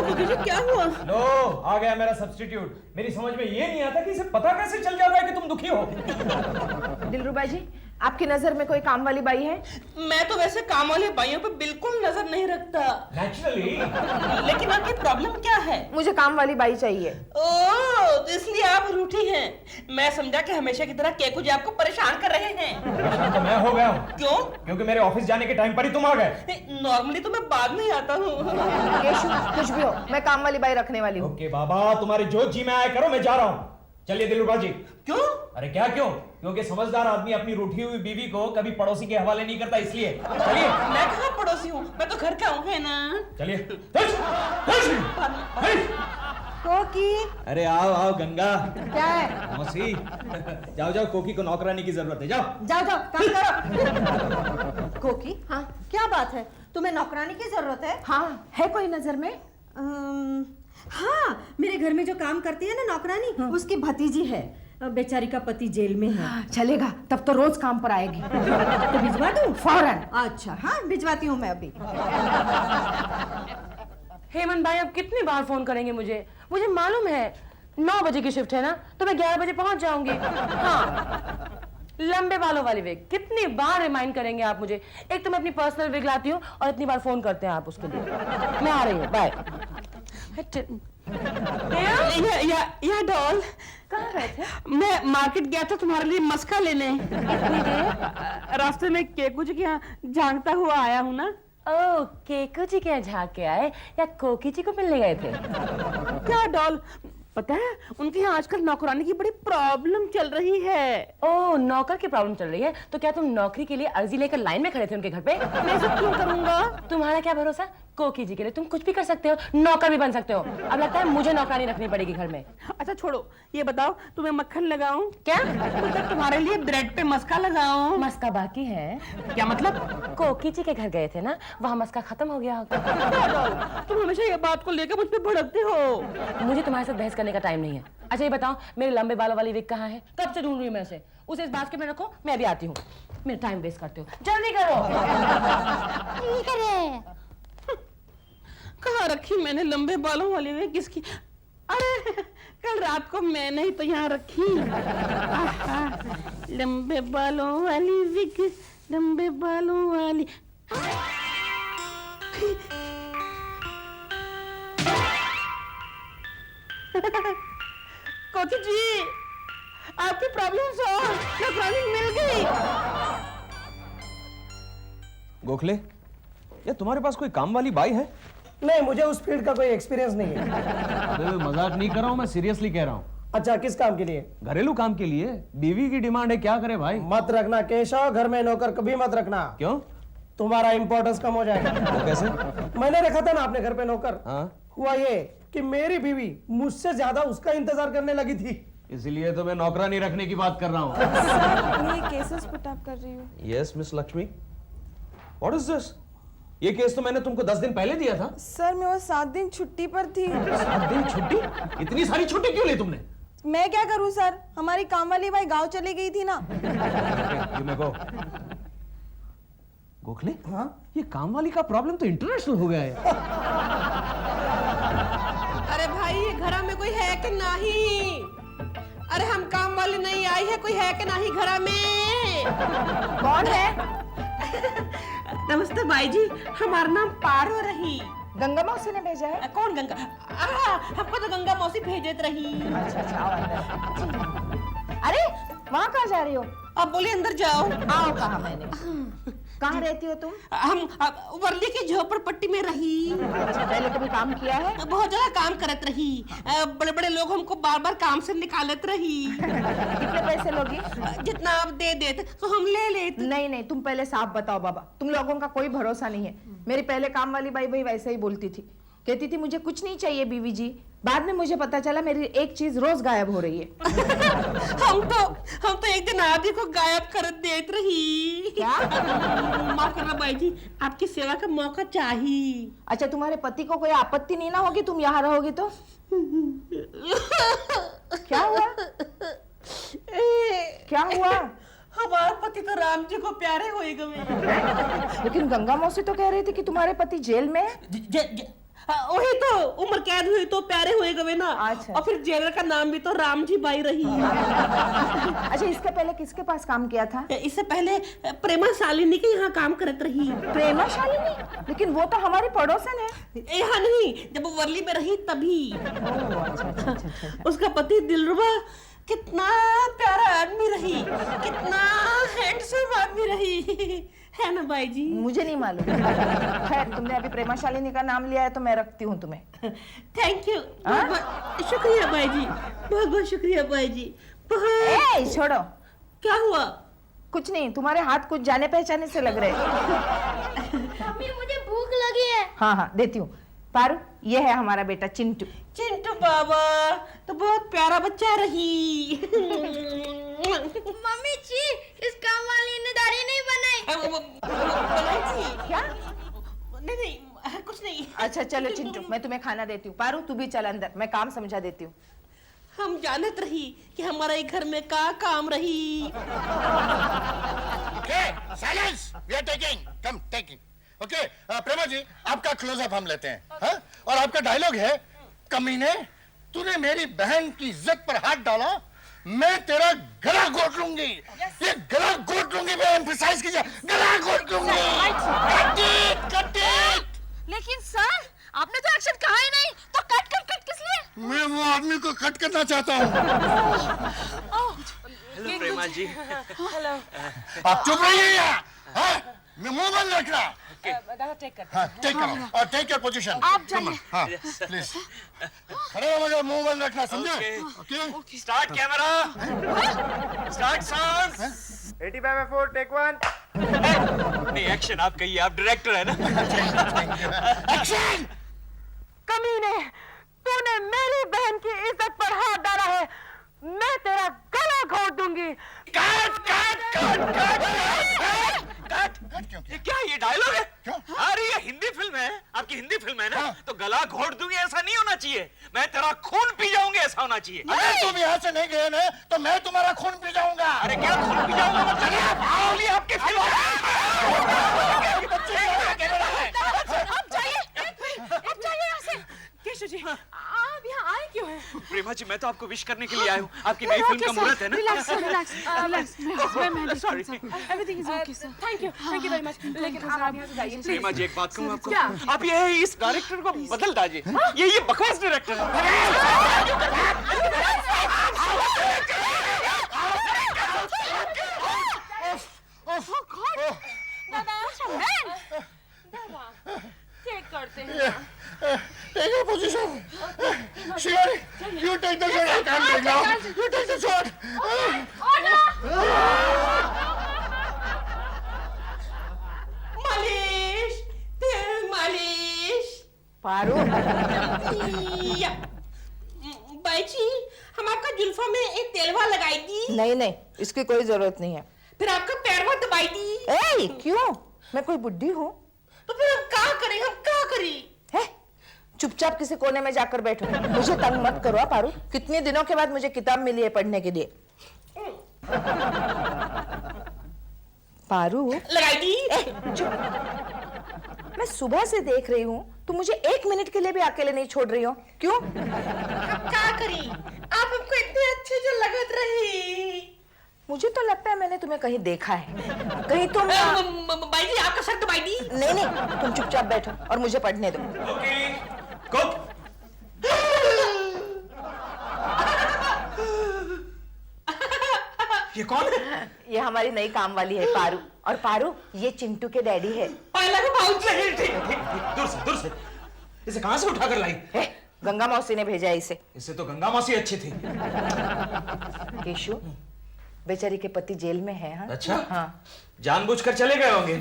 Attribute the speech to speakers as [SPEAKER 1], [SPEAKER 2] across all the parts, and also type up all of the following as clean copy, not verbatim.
[SPEAKER 1] Cookie जी क्या हुआ?
[SPEAKER 2] लो आ गया मेरा सब्स्टिट्यूट। मेरी समझ में ये नहीं आता कि इसे पता कैसे चल जाता है कि तुम दुखी हो।
[SPEAKER 3] दिलरुबा जी, आपकी नजर में कोई काम वाली बाई है?
[SPEAKER 1] मैं तो वैसे काम वाले भाइयों पे बिल्कुल नजर नहीं रखता।
[SPEAKER 2] नेचुरली।
[SPEAKER 1] लेकिन आपकी प्रॉब्लम क्या है?
[SPEAKER 3] मुझे काम वाली बाई चाहिए।
[SPEAKER 1] ओह, तो इसलिए आप रूठी हैं। मैं समझा कि हमेशा की तरह केकू जी आपको परेशान कर रहे हैं।
[SPEAKER 2] परेशान तो मैं हो गया हूँ।
[SPEAKER 1] क्यों?
[SPEAKER 2] क्योंकि मेरे ऑफिस जाने के टाइम पर ही तुम आ गए।
[SPEAKER 1] नॉर्मली तो मैं बाद में ही आता हूँ।
[SPEAKER 3] केशु, कुछ भी हो, मैं काम वाली बाई रखने वाली हूँ।
[SPEAKER 2] ओके बाबा, तुम्हारी जो जी में आया करो, मैं जा रहा हूँ। चलिए दिलरुबा जी।
[SPEAKER 1] क्यों?
[SPEAKER 2] अरे क्या क्यों? क्योंकि समझदार आदमी अपनी रूठी हुई बीवी को कभी पड़ोसी के हवाले नहीं करता, इसलिए। चलिए।
[SPEAKER 1] मैं कहाँ पड़ोसी हूँ, मैं तो घर का हूँ, है ना?
[SPEAKER 2] चलिए।
[SPEAKER 3] कोकी।
[SPEAKER 2] अरे आओ आओ गंगा।
[SPEAKER 3] क्या है?
[SPEAKER 2] मौसी जाओ जाओ, कोकी को नौकरानी की जरूरत है, जाओ
[SPEAKER 4] जाओ जाओ काम करो। कोकी,
[SPEAKER 3] हाँ
[SPEAKER 4] क्या बात है, तुम्हें नौकरानी की जरूरत है?
[SPEAKER 3] हाँ, है कोई नजर में?
[SPEAKER 4] हाँ, मेरे घर में जो काम करती है ना नौकरानी, उसकी भतीजी है। बेचारी का पति जेल में है।
[SPEAKER 3] चलेगा, तब तो रोज काम पर आएगी।
[SPEAKER 4] तो भिजवा दूं?
[SPEAKER 3] फौरन।
[SPEAKER 4] अच्छा हाँ, भिजवाती हूँ मैं अभी।
[SPEAKER 5] हेमंत भाई अब कितनी बार फोन करेंगे मुझे? मुझे मालूम है 9 बजे की शिफ्ट है ना, तो मैं 11 बजे पहुंच जाऊंगी। हाँ, लंबे बालों वाली विग, कितनी बार रिमाइंड करेंगे आप मुझे? एक तो मैं अपनी पर्सनल विग लाती हूँ और इतनी बार फोन करते हैं आप उसके लिए। मैं आ रही हूँ, बाय।
[SPEAKER 1] या डॉल,
[SPEAKER 5] कहाँ गए थे?
[SPEAKER 1] मैं मार्केट गया था तुम्हारे लिए मस्का लेने। रास्ते में केकू जी के यहाँ झांकता हुआ आया हूँ ना।
[SPEAKER 5] ओह, केकू जी के यहाँ झाँक के आए या कोकी जी को मिलने गए थे?
[SPEAKER 1] क्या डॉल, पता है उनके यहाँ आजकल नौकरानी की बड़ी प्रॉब्लम चल रही है।
[SPEAKER 5] ओह, नौकर की प्रॉब्लम चल रही है? तो क्या तुम नौकरी के लिए अर्जी लेकर लाइन में खड़े थे उनके घर पे?
[SPEAKER 1] मैं सब क्यों करूंगा?
[SPEAKER 5] तुम्हारा क्या भरोसा? कोकी जी के लिए तुम कुछ भी कर सकते हो, नौकर भी बन सकते हो। अब लगता है मुझे नौकरानी रखनी पड़ेगी घर में।
[SPEAKER 1] अच्छा छोड़ो, ये बताओ तुम्हें मक्खन लगाऊं?
[SPEAKER 5] क्या?
[SPEAKER 1] मतलब तुम्हारे लिए ब्रेड पे मस्का लगाऊं?
[SPEAKER 5] मस्का बाकी है?
[SPEAKER 1] क्या मतलब?
[SPEAKER 5] कोकी जी के घर गए थे ना, वहाँ मस्का खत्म हो गया होगा।
[SPEAKER 1] तुम हमेशा ये बात को लेकर मुझ पे भड़कते हो।
[SPEAKER 5] मुझे तुम्हारे साथ बहस करने का टाइम नहीं है। अच्छा ये बताओ, मेरे लंबे बालों वाली विग कहाँ है? कब से ढूंढ रही हूँ मैं उसे इस बास्केट में रखो, मैं अभी आती हूँ। मेरा टाइम वेस्ट करते हो, जल्दी करो।
[SPEAKER 1] कहाँ रखी मैंने लंबे बालों वाली विग? किसकी? अरे कल रात को मैंने ही तो यहाँ रखी। लंबे बालों वाली विग, लंबे बालों वाली। कोकी जी, आपकी प्रॉब्लम सॉल्व, नौकरानी मिल गई।
[SPEAKER 2] गोखले, या तुम्हारे पास कोई काम वाली बाई है?
[SPEAKER 6] नहीं, मुझे उस फील्ड का कोई एक्सपीरियंस नहीं है।
[SPEAKER 2] अरे मजाक नहीं कर रहा हूँ, मैं सीरियसली कह रहा हूँ।
[SPEAKER 6] अच्छा, किस काम के लिए?
[SPEAKER 2] घरेलू काम के लिए। बीवी की डिमांड है, क्या करे भाई?
[SPEAKER 6] मत रखना केशव, घर में नौकर कभी मत रखना।
[SPEAKER 2] क्यों?
[SPEAKER 6] तुम्हारा इंपॉर्टेंस कम हो जाएगा।
[SPEAKER 2] वो कैसे?
[SPEAKER 6] मैंने रखा था ना अपने घर पे नौकर।
[SPEAKER 2] हाँ?
[SPEAKER 6] हुआ ये कि मेरी बीवी मुझसे ज्यादा उसका इंतजार करने लगी थी।
[SPEAKER 2] इसीलिए तो मैं नौकरानी रखने की बात कर रहा हूँ।
[SPEAKER 7] ये केसेस पुट अप कर रही हूँ।
[SPEAKER 2] Yes miss Lakshmi, what is this? ये केस तो मैंने तुमको 10 दिन पहले दिया था।
[SPEAKER 7] सर मैं वो 7 दिन छुट्टी पर थी।
[SPEAKER 2] 7 दिन छुट्टी? इतनी सारी छुट्टी क्यों ली तुमने?
[SPEAKER 7] मैं क्या करूँ सर, हमारी काम वाली भाई गांव चली गई थी ना।
[SPEAKER 2] गोखले, हाँ? ये काम वाली का प्रॉब्लम तो इंटरनेशनल हो गया है।
[SPEAKER 1] अरे भाई, ये घर में कोई है कि नहीं? अरे हम काम वाली नहीं आई है, कोई है कि नहीं घर में?
[SPEAKER 3] कौन है?
[SPEAKER 1] नमस्ते भाई जी, हमारा नाम पारो रही।
[SPEAKER 3] गंगा मौसी ने भेजा है।
[SPEAKER 1] कौन गंगा? हमको तो गंगा मौसी भेजत रही।
[SPEAKER 3] अच्छा अच्छा, आओ अंदर। अरे वहाँ कहाँ जा रही हो?
[SPEAKER 1] अब बोलिए अंदर जाओ।
[SPEAKER 3] आओ, कहा मैंने। कहाँ रहती हो तुम?
[SPEAKER 1] हम वर्ली की झोपड़पट्टी में रही।
[SPEAKER 3] अच्छा, पहले कभी काम किया है?
[SPEAKER 1] बहुत ज्यादा काम करत रही। बड़े बड़े लोग हमको बार बार काम से निकालत रही।
[SPEAKER 3] कितने पैसे लोगी?
[SPEAKER 1] जितना आप दे देते तो हम ले लेते।
[SPEAKER 3] नहीं नहीं, तुम पहले साफ बताओ बाबा, तुम लोगों का कोई भरोसा नहीं है। मेरी पहले काम वाली बाई भाई वैसे ही बोलती थी, कहती थी मुझे कुछ नहीं चाहिए बीवी जी। बाद में मुझे पता चला मेरी एक चीज रोज गायब हो रही है।
[SPEAKER 1] हम तो एक दिन आदि को गायब कर देत रही।
[SPEAKER 3] क्या?
[SPEAKER 1] माफ करना बाई जी, आपकी सेवा का मौका चाहिए।
[SPEAKER 3] अच्छा, तुम्हारे पति को कोई आपत्ति नहीं ना होगी तुम यहाँ रहोगी तो? क्या हुआ? क्या हुआ?
[SPEAKER 1] हमारे पति तो राम जी को प्यारे होएगा।
[SPEAKER 3] लेकिन गंगा मौसी तो कह रही थी कि तुम्हारे पति जेल में है।
[SPEAKER 1] वही तो उम्र कैद हुई तो प्यारे हुए गए ना।
[SPEAKER 3] अच्छा।
[SPEAKER 1] और फिर जेलर का नाम भी तो राम जी बाई रही।
[SPEAKER 3] अच्छा, इसके पहले किसके पास काम किया था?
[SPEAKER 1] इससे पहले प्रेमा शालिनी के यहाँ काम करत रही।
[SPEAKER 3] प्रेमा शालिनी? लेकिन वो तो हमारी पड़ोसन है।
[SPEAKER 1] यहाँ नहीं, जब वो वर्ली में रही तभी।
[SPEAKER 3] अच्छा।
[SPEAKER 1] उसका पति दिलरुबा कितना प्यारा आदमी रही, कितना हैंडसम आदमी रही, है ना बाई जी?
[SPEAKER 3] मुझे नहीं मालूम। खैर, तुमने अभी प्रेमा शालिनी का नाम लिया है तो मैं रखती हूँ तुम्हें।
[SPEAKER 1] थैंक यू, शुक्रिया बाई जी, बहुत बहुत शुक्रिया बाई जी।
[SPEAKER 3] ए, छोड़ो।
[SPEAKER 1] क्या हुआ?
[SPEAKER 3] कुछ नहीं, तुम्हारे हाथ कुछ जाने पहचाने से लग रहे हैं।
[SPEAKER 8] मम्मी मुझे भूख लगी है।
[SPEAKER 3] हाँ, देती हूँ। पारू, ये है हमारा बेटा चिंटू।
[SPEAKER 1] चिंटू बाबा तो बहुत प्यारा बच्चा रही।
[SPEAKER 8] मम्मी जी, इस काम वाली ने दाढ़ी नहीं बनाई।
[SPEAKER 3] क्या?
[SPEAKER 1] नहीं, कुछ नहीं।
[SPEAKER 3] अच्छा चलो चिंटू, मैं तुम्हें खाना देती हूँ। पारू, तू भी चल अंदर, मैं काम समझा देती हूँ।
[SPEAKER 1] हम जानत रही कि हमारा ये घर में का काम रही।
[SPEAKER 9] Okay, silence. We are taking. Come, taking. Okay, प्रेमा जी, आपका क्लोजअप हम लेते हैं, हाँ? और आपका डायलॉग है, कमीने, तूने मेरी बहन की इज्जत पर हाथ डाला, मैं तेरा गला घोट लूंगी। ये गला घोट लूंगी, मैं एम्फसाइज कीजिए, गला घोट लूंगी। Cut it.
[SPEAKER 8] लेकिन सर, आपने तो एक्शन कहा ही नहीं, तो कट किस लिए?
[SPEAKER 9] मैं वो आदमी को कट करना चाहता हूँ।
[SPEAKER 2] हेलो प्रेमा जी।
[SPEAKER 5] हेलो।
[SPEAKER 9] आप चुप रहिए यहाँ, हाँ? मैं मुंह बंद रखना।
[SPEAKER 5] दादा टेक कर।
[SPEAKER 9] हाँ, टेक करो और टेक योर पोजीशन।
[SPEAKER 8] आप जाइए।
[SPEAKER 9] हाँ, प्लीज। खड़े हो मगर मुंह बंद रखना, समझे? Okay.
[SPEAKER 2] Start camera, start sound.
[SPEAKER 10] 85/4 take 1।
[SPEAKER 2] नहीं, एक्शन आप कहिए, आप डायरेक्टर है ना।
[SPEAKER 9] एक्शन।
[SPEAKER 5] कमीने, तूने मेरी बहन की इज्जत पर हाथ डाला है, मैं तेरा गला घोट दूंगी।
[SPEAKER 2] Cut cut cut cut cut cut.
[SPEAKER 9] क्यों?
[SPEAKER 2] ये क्या, ये डायलॉग है?
[SPEAKER 9] क्यों?
[SPEAKER 2] अरे ये हिंदी फिल्म है, आपकी हिंदी फिल्म है ना,
[SPEAKER 9] हाँ।
[SPEAKER 2] तो गला घोट दूंगी ऐसा नहीं होना चाहिए, मैं तेरा खून पी जाऊंगी ऐसा होना चाहिए।
[SPEAKER 9] अगर तुम यहाँ से नहीं गए ना, तो मैं तुम्हारा खून पी जाऊंगा।
[SPEAKER 2] अरे क्या खून पी जाऊंगा? मतलब आपकी फिल्म
[SPEAKER 8] आप जाइए यहाँ से।
[SPEAKER 5] केशव जी, आप यहाँ आए क्यों हैं?
[SPEAKER 2] प्रेमा जी, मैं तो आपको विश करने के लिए आया हूँ, आपकी नई फिल्म का मुहूर्त है ना।
[SPEAKER 5] Sorry, everything is okay sir. Thank you very much. लेकिन आप यहाँ से जाइए
[SPEAKER 2] प्रेमा जी, एक बात कहूँ आपको,
[SPEAKER 5] क्या?
[SPEAKER 2] आप ये इस डायरेक्टर को बदल दीजिए, ये बकवास डायरेक्टर है।
[SPEAKER 5] टेक करते हैं।
[SPEAKER 9] Take your position. Shivari, you take the shot. I can't take now. You take the shot.
[SPEAKER 1] मालिश, तेल मालिश।
[SPEAKER 3] पारू,
[SPEAKER 1] या। बाई जी, हम आपका जुल्फा में एक तेलवा लगाई दी,
[SPEAKER 3] नहीं, इसकी कोई जरूरत नहीं है।
[SPEAKER 1] फिर आपका पैरवा दबाई दी।
[SPEAKER 3] ए, क्यों? मैं कोई बुड्ढी हूँ?
[SPEAKER 1] तो फिर हम क्या करें, हम क्या करें?
[SPEAKER 3] है? चुपचाप किसी कोने में जाकर बैठो, मुझे तंग मत करो पारू। कितने दिनों के बाद मुझे किताब मिली है पढ़ने के लिए। पारू,
[SPEAKER 1] लगाई दी।
[SPEAKER 3] चुप। मैं सुबह से देख रही हूँ, तुम मुझे 1 मिनट के लिए भी अकेले नहीं छोड़ रही हो, क्यों?
[SPEAKER 1] हम क्या करें? आप हमको इतने अच्छे जो लगत रही।
[SPEAKER 3] मुझे तो लगता है मैंने तुम्हें कहीं देखा है। कहीं तुम
[SPEAKER 1] बाई जी, आपका सर दबाई दी।
[SPEAKER 3] नहीं, तुम चुपचाप बैठो और मुझे पढ़ने दो।
[SPEAKER 2] कुक। ये कौन है?
[SPEAKER 3] ये हमारी नई काम वाली है पारू। और पारू, ये चिंटू के डैडी है।
[SPEAKER 2] दूर से इसे कहां से उठाकर लाई?
[SPEAKER 3] गंगा मौसी ने भेजा है इसे।
[SPEAKER 2] इससे तो गंगा मौसी अच्छी थी।
[SPEAKER 3] केशु, बेचारी के पति जेल में है। हाँ?
[SPEAKER 2] अच्छा?
[SPEAKER 3] हाँ।
[SPEAKER 2] जानबूझकर चले गए होंगे।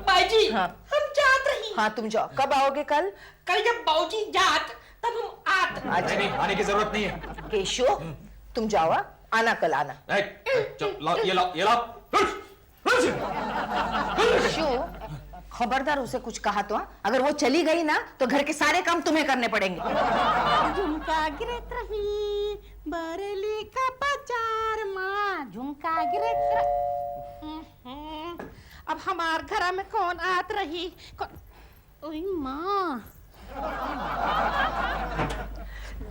[SPEAKER 1] बाई जी,
[SPEAKER 3] हाँ।
[SPEAKER 1] हम जात रही।
[SPEAKER 3] हाँ, तुम जाओ। कब आओगे? कल?
[SPEAKER 1] कल जब बाऊजी जात, तब हम आत।
[SPEAKER 2] नहीं, आने की जरूरत नहीं है।
[SPEAKER 3] केशु, तुम जाओ, आना कल आना।
[SPEAKER 2] ये लाओ।
[SPEAKER 3] केशु, खबरदार उसे कुछ कहा तो। अगर वो चली गई ना, तो घर के सारे काम तुम्हें करने पड़ेंगे।
[SPEAKER 8] झुमका गिरत रही बरेली का बाजार माँ, झुमका गिरत।
[SPEAKER 1] अब हमार घर में कौन आत रही?
[SPEAKER 8] ओए माँ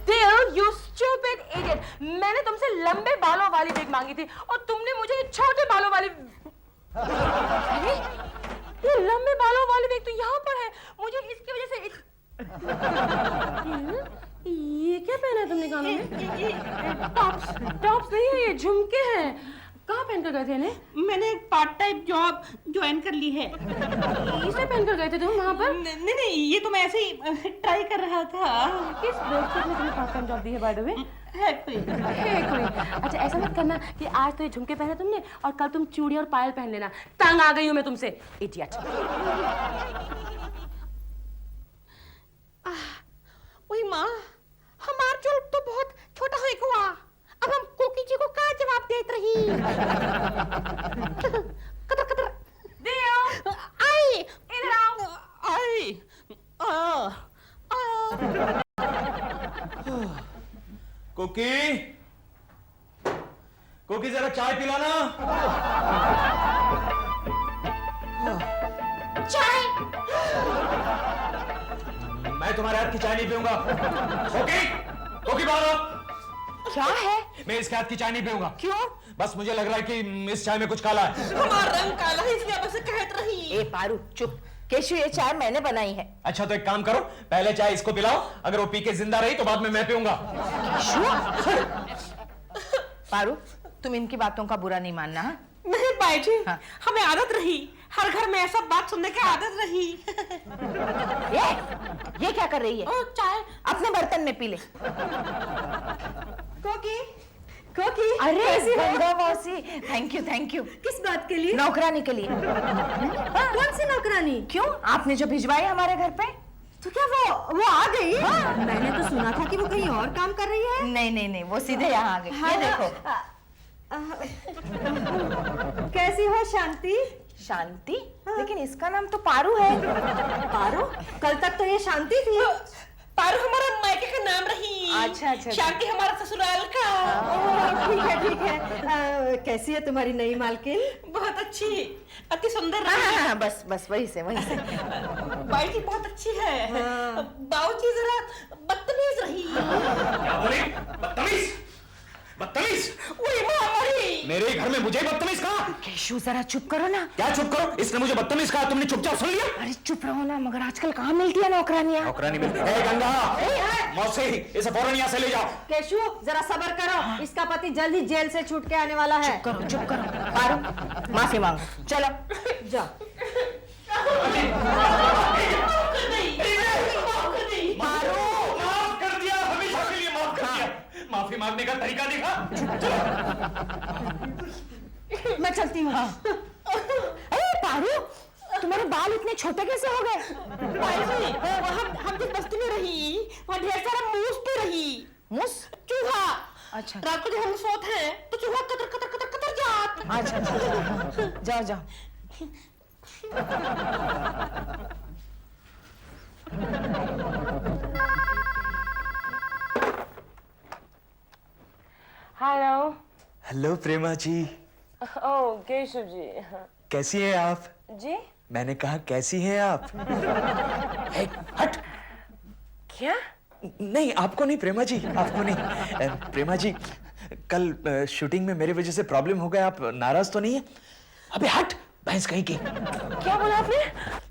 [SPEAKER 5] Dear, you stupid idiot! मैंने तुमसे लंबे बालों वाली विग मांगी थी और तुमने मुझे छोटे बालों वाली अरे ये लंबे बालों वाली विग तो यहाँ पर है। मुझे इसकी वजह से ये क्या पहना है तुमने कानों में? टॉप्स नहीं है, ये झुमके हैं। कहाँ पहन कर गए थे इन्हें?
[SPEAKER 1] मैंने एक पार्ट टाइम जॉब ज्वाइन कर ली है।
[SPEAKER 5] इसे पहन कर गए थे तुम वहाँ पर?
[SPEAKER 1] नहीं, ये तो मैं ऐसे ही ट्राई कर रहा था।
[SPEAKER 5] किस बेवकूफ ने तुम्हें पार्ट टाइम जॉब दी है बाय द वे?
[SPEAKER 1] है कोई।
[SPEAKER 5] अच्छा ऐसा मत करना कि आज तो ये झुमके पहने तुमने और कल तुम चूड़ी और पायल पहन लेना। तंग आ गई हूँ मैं तुमसे, इडियट।
[SPEAKER 1] ओए माँ, हमारा जॉब तो बहुत छोटा है हुआ। अब हम कोकी जी को क्या जवाब देत रही? Qatar Qatar.
[SPEAKER 5] दियो,
[SPEAKER 1] आई,
[SPEAKER 5] इधर आओ।
[SPEAKER 1] आई,
[SPEAKER 2] कुकी, कुकी जरा चाय पिलाना।
[SPEAKER 1] चाय।
[SPEAKER 2] मैं तुम्हारे हाथ की चाय नहीं पीऊंगा। कुकी, कुकी बाहर आओ।
[SPEAKER 3] क्या है?
[SPEAKER 2] मैं इसके हाथ की चाय नहीं पीऊंगा।
[SPEAKER 3] क्यों?
[SPEAKER 2] बस मुझे लग रहा है कि इस चाय में कुछ काला है।
[SPEAKER 1] हमारा रंग काला है इसलिए बस कहत रही।
[SPEAKER 3] ए पारू चुप। केशु ये चाय मैंने बनाई है।
[SPEAKER 2] अच्छा तो एक काम करो, पहले चाय इसको पिलाओ, अगर वो पी के जिंदा रही तो बाद में मैं पीऊंगा।
[SPEAKER 3] पारू तुम इनकी बातों का बुरा नहीं मानना। हाँ?
[SPEAKER 1] नहीं बाई जी,
[SPEAKER 3] हाँ।
[SPEAKER 1] हमें आदत रही, हर घर में ऐसा बात सुनने की आदत रही।
[SPEAKER 3] ये क्या कर रही है?
[SPEAKER 1] ओ, चाय
[SPEAKER 3] अपने बर्तन में पी ले।
[SPEAKER 4] कोकी कोकी
[SPEAKER 3] अरे
[SPEAKER 4] कैसी हो?
[SPEAKER 3] गंगा मौसी, थैंक यू।
[SPEAKER 4] किस बात के लिए?
[SPEAKER 3] नौकरानी के लिए।
[SPEAKER 4] कौन सी नौकरानी?
[SPEAKER 3] क्यों? आपने जो भिजवाई हमारे घर पे?
[SPEAKER 4] तो क्या वो आ गई? मैंने तो सुना था कि वो कहीं और काम कर रही है।
[SPEAKER 3] नहीं, वो सीधे यहाँ आ गई। ये देखो।
[SPEAKER 4] कैसी हो शांति?
[SPEAKER 3] शांति? लेकिन इसका नाम तो पारू है।
[SPEAKER 4] पारो? कल तक तो ये शांति थी।
[SPEAKER 1] पारू हमारा मायके का नाम रही।
[SPEAKER 3] अच्छा।
[SPEAKER 1] शांति हमारा ससुराल का।
[SPEAKER 4] ठीक है। कैसी है तुम्हारी नई मालकिन?
[SPEAKER 1] बहुत अच्छी, अति सुंदर रही।
[SPEAKER 3] हाँ, बस वही से।
[SPEAKER 1] बाई जी बहुत अच्छी है। बाबूजी जरा बदतमीज रही।
[SPEAKER 2] क्या बोली? बदतमीज?
[SPEAKER 1] वही माँ हमारी।
[SPEAKER 2] मेरे घर में मुझे बदतमीज कहा?
[SPEAKER 3] केशु जरा चुप करो ना।
[SPEAKER 2] क्या चुप करो? इसने मुझे बदतमीज कहा, तुमने चुपचाप सुन लिया?
[SPEAKER 3] अरे चुप रहो ना, मगर आजकल कहाँ मिलती है नौकरानियाँ?
[SPEAKER 2] नौकरानी मिलती है। गंगा, मौसी, इसे फौरन यहाँ से ले जाओ।
[SPEAKER 4] केशु जरा सब्र करो, इसका पति जल्द ही जेल से छूट के आने वाला है।
[SPEAKER 3] चुप करो। पारू माफी मांगो, चलो
[SPEAKER 4] जाओ।
[SPEAKER 2] माफ कर दिया, हमेशा के लिए माफ कर दिया। माफी मांगने का तरीका देखा?
[SPEAKER 4] मैं चलती हूँ।
[SPEAKER 3] अरे पारू, तुम्हारे बाल इतने छोटे कैसे हो गए?
[SPEAKER 1] हम जिस बस्ती में रही वहाँ ढेर सारा मूस तो रही।
[SPEAKER 3] मूस?
[SPEAKER 1] चूहा।
[SPEAKER 3] अच्छा।
[SPEAKER 1] रात को जब हम सोते हैं तो चूहा कतर कतर कतर कतर जात।
[SPEAKER 3] अच्छा। जाओ।
[SPEAKER 11] हेलो प्रेमा जी।
[SPEAKER 5] ओह केशव जी।
[SPEAKER 11] कैसी हैं आप?
[SPEAKER 5] जी?
[SPEAKER 11] मैंने कहा कैसी हैं आप? हट।
[SPEAKER 5] क्या?
[SPEAKER 11] नहीं आपको नहीं प्रेमा जी, आपको नहीं। प्रेमा जी कल शूटिंग में मेरे वजह से प्रॉब्लम हो गया, आप नाराज तो नहीं है? अबे हट भैंस कहीं की।
[SPEAKER 5] क्या बोला आपने?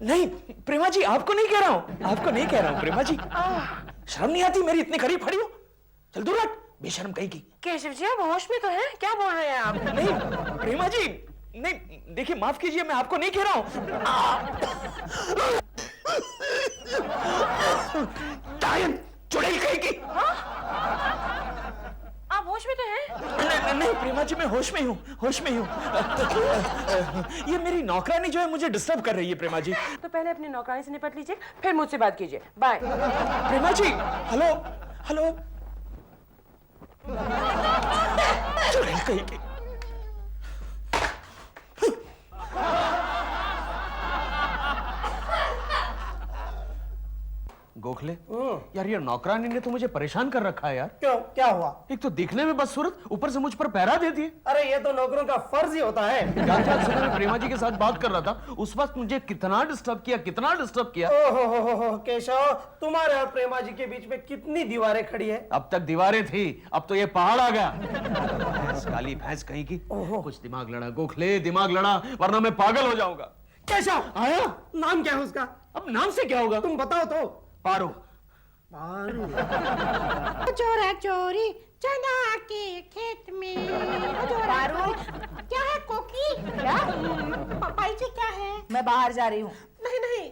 [SPEAKER 11] नहीं प्रेमा जी आपको नहीं कह रहा हूँ, आपको नहीं कह रहा हूँ प्रेमा जी। शर्म नहीं आती मेरी इतनी करीब खड़ी हो? चल दूर हट, बेशर्म कहीं की।
[SPEAKER 5] केशव जी आप होश में तो हैं? क्या बोल रहे हैं आप?
[SPEAKER 11] नहीं प्रेमा जी, नहीं देखिए माफ कीजिए, मैं आपको नहीं कह रहा हूँ। चुड़ैल कहीं की।
[SPEAKER 5] आप होश में तो हैं?
[SPEAKER 11] नहीं प्रेमा जी मैं होश में हूँ, होश में हूँ। ये मेरी नौकरानी जो है मुझे डिस्टर्ब कर रही है प्रेमा जी।
[SPEAKER 5] तो पहले अपनी नौकरानी से निपट लीजिए, फिर मुझसे बात कीजिए। बाय।
[SPEAKER 11] प्रेमा जी हेलो हेलो। चुड़ैल कहीं की। गोखले यार, ये नौकरानी ने तो मुझे परेशान कर रखा है यार।
[SPEAKER 6] क्यों, क्या हुआ?
[SPEAKER 11] एक तो दिखने में बदसूरत, ऊपर से मुझ पर पहरा देती है।
[SPEAKER 6] अरे ये तो नौकरों का फर्ज ही होता है।
[SPEAKER 11] जानते हो, सुबह मैं प्रेमा जी के साथ बात कर रहा था, उस वक्त मुझे कितना डिस्टर्ब किया।
[SPEAKER 6] ओहो केशव, तुम्हारे और प्रेमा जी के बीच में कितनी दीवारें खड़ी है।
[SPEAKER 11] अब तक दीवारें थी, अब तो ये पहाड़ आ गया। काली भैंस कहीं की। कुछ दिमाग लड़ा गोखले, दिमाग लड़ा, वरना मैं पागल हो जाऊंगा।
[SPEAKER 6] केशव आया, नाम क्या है उसका?
[SPEAKER 11] अब नाम से क्या होगा?
[SPEAKER 6] तुम बताओ तो।
[SPEAKER 11] पारो।
[SPEAKER 1] चोरा चोरी चना के खेत में।
[SPEAKER 3] पारो,
[SPEAKER 1] क्या है कोकी?
[SPEAKER 3] क्या?
[SPEAKER 1] पापाई जी क्या है?
[SPEAKER 3] मैं बाहर जा रही हूँ।
[SPEAKER 1] नहीं नहीं,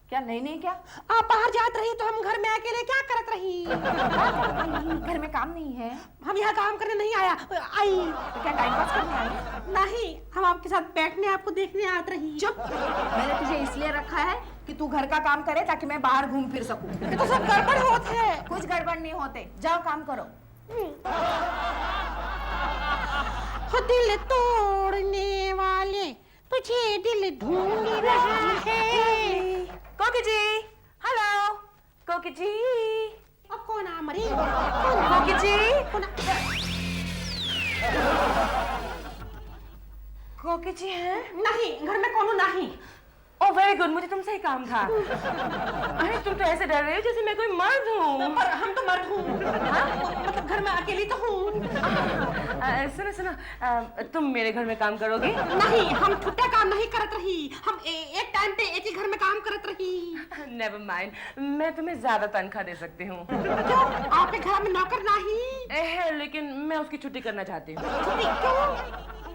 [SPEAKER 3] क्या नहीं क्या?
[SPEAKER 1] आप बाहर जात रही तो हम घर में अकेले क्या करत रही?
[SPEAKER 3] घर में काम नहीं है?
[SPEAKER 1] हम यहाँ काम करने नहीं आई।
[SPEAKER 3] तो क्या टाइम पास करने आई?
[SPEAKER 1] नहीं, हम आपके साथ बैठने, आपको देखने आत रही।
[SPEAKER 3] चुप। मैंने तुझे इसलिए रखा है कि तू घर का काम करे ताकि मैं बाहर घूम फिर सकूं।
[SPEAKER 1] ये तो सब गड़बड़ होते है।
[SPEAKER 3] कुछ गड़बड़ नहीं होते, जाओ काम करो।
[SPEAKER 1] हो दिल तोड़ने वाले तुझे दिल ढूंढ रहा है।
[SPEAKER 5] कोकी जी, हेलो कोकी जी।
[SPEAKER 1] अब कौन आ मरी?
[SPEAKER 5] कोकी जी, कोकी जी हैं?
[SPEAKER 1] नहीं, घर में कौन नहीं।
[SPEAKER 5] ओह वेरी गुड, मुझे तुमसे ही काम था। अरे तुम तो ऐसे डर रहे हो जैसे मैं कोई मर्द हूँ।
[SPEAKER 1] पर हम तो मर्द हूँ। मतलब घर में अकेली तो हूँ।
[SPEAKER 5] सुनो, तुम मेरे घर में काम करोगी?
[SPEAKER 1] नहीं, हम छुट्टा काम नहीं करत रही। हम एक टाइम पे एक ही घर में काम करत रही।
[SPEAKER 5] नेवर माइंड, मैं तुम्हें ज्यादा तनख्वाह दे सकती हूँ।
[SPEAKER 1] क्यों? आपके घर में नौकर नहीं
[SPEAKER 5] है, लेकिन मैं उसकी छुट्टी करना चाहती हूँ।
[SPEAKER 1] छुट्टी क्यों?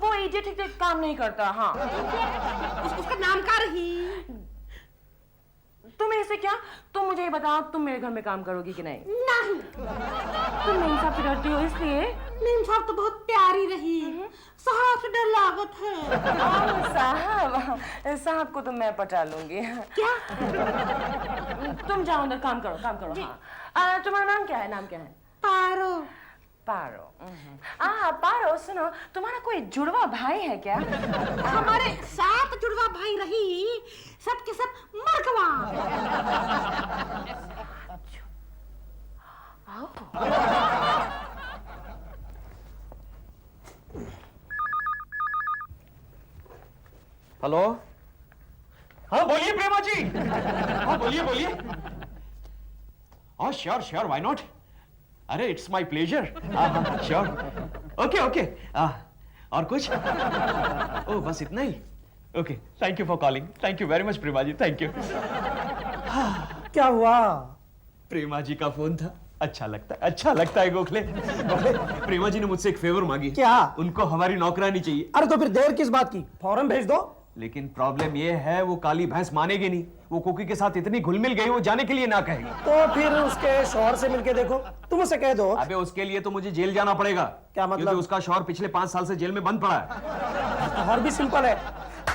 [SPEAKER 5] वो इडियट ठीक से काम नहीं करता। हाँ,
[SPEAKER 1] उसका नाम क्या रही?
[SPEAKER 5] तुम ऐसे क्या? तुम मुझे ये बताओ, तुम मेरे घर में काम करोगी कि नहीं?
[SPEAKER 1] नहीं।
[SPEAKER 5] तुम मेरे साथ से डरती हो इसलिए?
[SPEAKER 1] नीम साहब तो बहुत प्यारी रही। साहब से डर लागत है।
[SPEAKER 5] साहब को तो मैं पटा लूंगी।
[SPEAKER 1] क्या?
[SPEAKER 5] तुम जाओ अंदर, काम करो। हाँ, तुम्हारा नाम क्या है?
[SPEAKER 1] पारो।
[SPEAKER 5] पारो। पारो, सुनो, तुम्हारा कोई जुड़वा भाई है क्या?
[SPEAKER 1] हमारे 7 जुड़वा भाई रही, सब के सब मर गवा।
[SPEAKER 11] हेलो, हाँ बोलिए प्रेमा जी। हाँ बोलिए। हाँ श्योर, व्हाई नॉट। अरे इट्स माय प्लेजर। हाँ श्योर, ओके। और कुछ? ओह बस इतना ही? Okay, thank you for calling. Thank you very much Prema ji, thank you.
[SPEAKER 6] क्या हुआ?
[SPEAKER 11] प्रेमा जी का फोन था। अच्छा लगता है गोखले। प्रेमा जी ने मुझसे एक फेवर मांगी।
[SPEAKER 6] क्या?
[SPEAKER 11] उनको हमारी नौकरानी चाहिए।
[SPEAKER 6] अरे तो फिर देर किस बात की, फौरन भेज दो।
[SPEAKER 11] लेकिन प्रॉब्लम ये है, वो काली भैंस मानेगी नहीं। वो कोकी के साथ इतनी घुल मिल गई, वो जाने के लिए ना कहेगी।
[SPEAKER 6] तो फिर उसके शौहर से मिलके देखो, तुम उसे कह दो।
[SPEAKER 11] अबे उसके लिए तो मुझे जेल जाना पड़ेगा।
[SPEAKER 6] क्या मतलब?
[SPEAKER 11] क्योंकि उसका शौहर पिछले 5 साल से जेल में बंद पड़ा है।
[SPEAKER 6] और भी सिंपल है।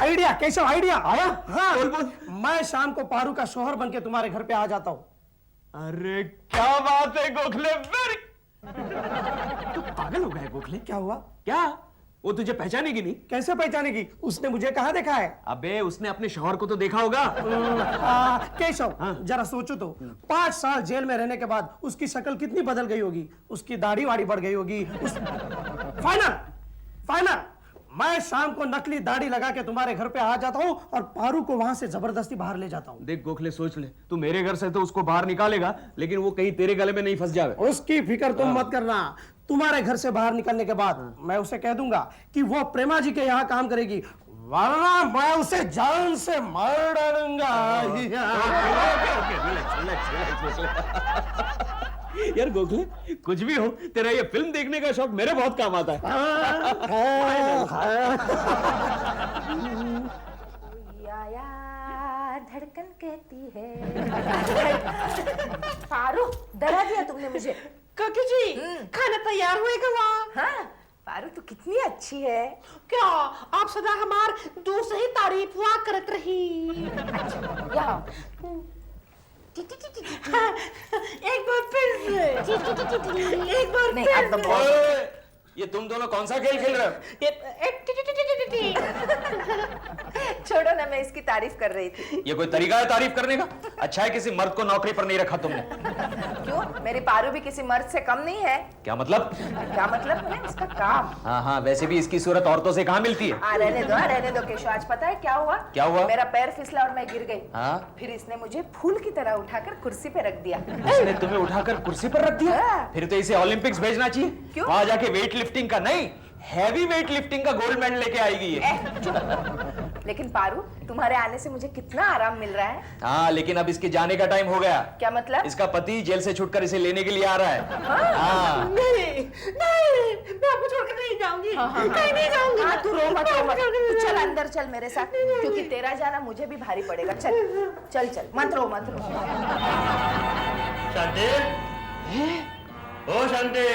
[SPEAKER 6] आइडिया केशव, आइडिया
[SPEAKER 11] आया?
[SPEAKER 6] हाँ,
[SPEAKER 11] बोल।
[SPEAKER 6] मैं शाम को पारू का शौहर बनके तुम्हारे घर पे आ जाता हूँ।
[SPEAKER 11] अरे क्या बात है गोखले, वेरी। तू पागल हो गया है गोखले?
[SPEAKER 6] क्या हुआ?
[SPEAKER 11] क्या वो तुझे पहचानेगी नहीं?
[SPEAKER 6] कैसे पहचानेगी? उसने मुझे कहाँ देखा है?
[SPEAKER 11] अबे उसने अपने शौहर को तो देखा होगा।
[SPEAKER 6] केशव, जरा सोचो तो, 5 साल जेल में रहने के बाद उसकी शक्ल कितनी बदल गई होगी। उसकी दाढ़ी वाड़ी बढ़ गई होगी। फाइनल, मैं शाम को नकली दाढ़ी लगा के तुम्हारे घर पे आ जाता हूँ और पारू को वहां से जबरदस्ती बाहर ले जाता हूँ।
[SPEAKER 11] देख गोखले, सोच ले, तू मेरे घर से तो उसको बाहर निकालेगा, लेकिन वो कहीं तेरे गले में नहीं फंस जाए।
[SPEAKER 6] उसकी फिक्र तुम मत करना। तुम्हारे घर से बाहर निकलने के बाद मैं उसे कह दूंगा कि वो प्रेमा जी के यहाँ काम करेगी, वरना मैं उसे जान से मार डालूंगा।
[SPEAKER 11] यार गोखले, कुछ भी हो, तेरा ये फिल्म देखने का शौक मेरे बहुत काम आता है।
[SPEAKER 3] धड़कन कहती है। पारू, डरा दिया तुमने मुझे।
[SPEAKER 1] कोकी जी, खाना तैयार होएगा वहाँ।
[SPEAKER 3] हाँ, पारू तो कितनी अच्छी है।
[SPEAKER 1] क्या आप सदा हमार दूर से ही तारीफ हुआ करत रही।
[SPEAKER 3] अच्छा,
[SPEAKER 1] एक बार फिर से। एक बार
[SPEAKER 3] नहीं,
[SPEAKER 1] फिर
[SPEAKER 3] अब तो बहुत।
[SPEAKER 11] ये तुम दोनों कौन सा खेल खेल रहे हो?
[SPEAKER 3] छोड़ो ना, मैं इसकी तारीफ कर रही थी।
[SPEAKER 11] ये कोई तरीका है तारीफ करने का?
[SPEAKER 2] अच्छा है किसी मर्द को नौकरी पर नहीं रखा तुमने।
[SPEAKER 3] क्यों? मेरी पारू भी किसी मर्द से कम नहीं है।
[SPEAKER 2] क्या मतलब?
[SPEAKER 3] क्या मतलब है? इसका काम।
[SPEAKER 2] हाँ हाँ, वैसे भी इसकी सूरत औरतों से कहाँ मिलती है।
[SPEAKER 3] रहने दो केशव। आज पता है क्या हुआ?
[SPEAKER 2] क्या हुआ?
[SPEAKER 3] मेरा पैर फिसला और मैं गिर गई।
[SPEAKER 2] हाँ?
[SPEAKER 3] फिर इसने मुझे फूल की तरह उठाकर कुर्सी पे रख दिया।
[SPEAKER 2] इसने तुम्हें उठाकर कुर्सी पर रख दिया?
[SPEAKER 3] हाँ।
[SPEAKER 2] फिर तो इसे ओलंपिक्स भेजना चाहिए।
[SPEAKER 3] क्यों?
[SPEAKER 2] वहां जाके वेट लिफ्टिंग का नहीं, हैवी वेट लिफ्टिंग का गोल्ड मेडल लेके आएगी ये।
[SPEAKER 3] लेकिन पारू, तुम्हारे आने से मुझे कितना आराम मिल रहा है।
[SPEAKER 2] हाँ, लेकिन अब इसके जाने का टाइम हो गया।
[SPEAKER 3] क्या मतलब?
[SPEAKER 2] इसका पति जेल से छूटकर इसे लेने के लिए आ रहा है। हाँ।
[SPEAKER 1] नहीं मैं आपको छोड़कर नहीं जाऊंगी। कहीं नहीं जाऊंगी।
[SPEAKER 3] हाँ, तू रो मत। तू चल अंदर चल मेरे साथ, क्योंकि तेरा जाना मुझे भी भारी पड़ेगा। चल मत रो।
[SPEAKER 10] शांति, ओ शांति।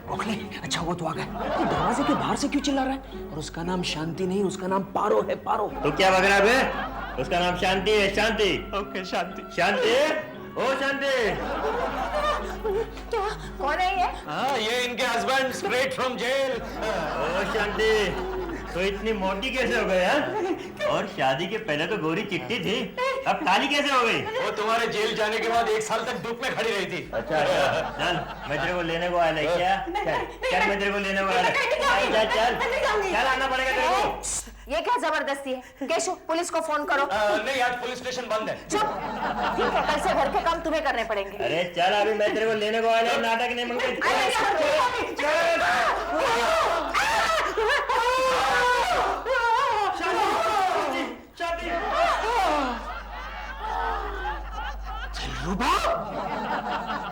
[SPEAKER 2] गोखले, अच्छा वो तो आ गया। तो दरवाजे के बाहर से क्यों चिल्ला रहा है? और उसका नाम शांति नहीं, उसका नाम पारो है, पारो।
[SPEAKER 10] तो क्या बग रहा है? उसका नाम शांति है, शांति।
[SPEAKER 2] ओके, शांति।
[SPEAKER 10] शांति, ओ शांति।
[SPEAKER 3] कौन है ये?
[SPEAKER 2] हाँ, ये इनके हस्बैंड, स्ट्रेट फ्रॉम जेल।
[SPEAKER 10] ओ शांति, तो इतनी मोटी कैसे हो गई? और शादी के पहले तो गोरी चिट्टी थी, अब काली कैसे हो गई?
[SPEAKER 2] वो तुम्हारे जेल जाने के बाद 1 साल तक धूप में खड़ी रही थी।
[SPEAKER 10] अच्छा, चल मैं तेरे को लेने को आया क्या? चल मैं तेरे को लेने को आया। चल आना पड़ेगा तेरे को।
[SPEAKER 3] ये क्या जबरदस्ती है? केशव, पुलिस को फोन करो।
[SPEAKER 2] नहीं, आज पुलिस स्टेशन बंद है।
[SPEAKER 3] चुप। ठीक है, कल से घर के काम तुम्हें करने पड़ेंगे।
[SPEAKER 10] अरे चल, अभी मैं तेरे को लेने को आया, नाटक नहीं मंगे।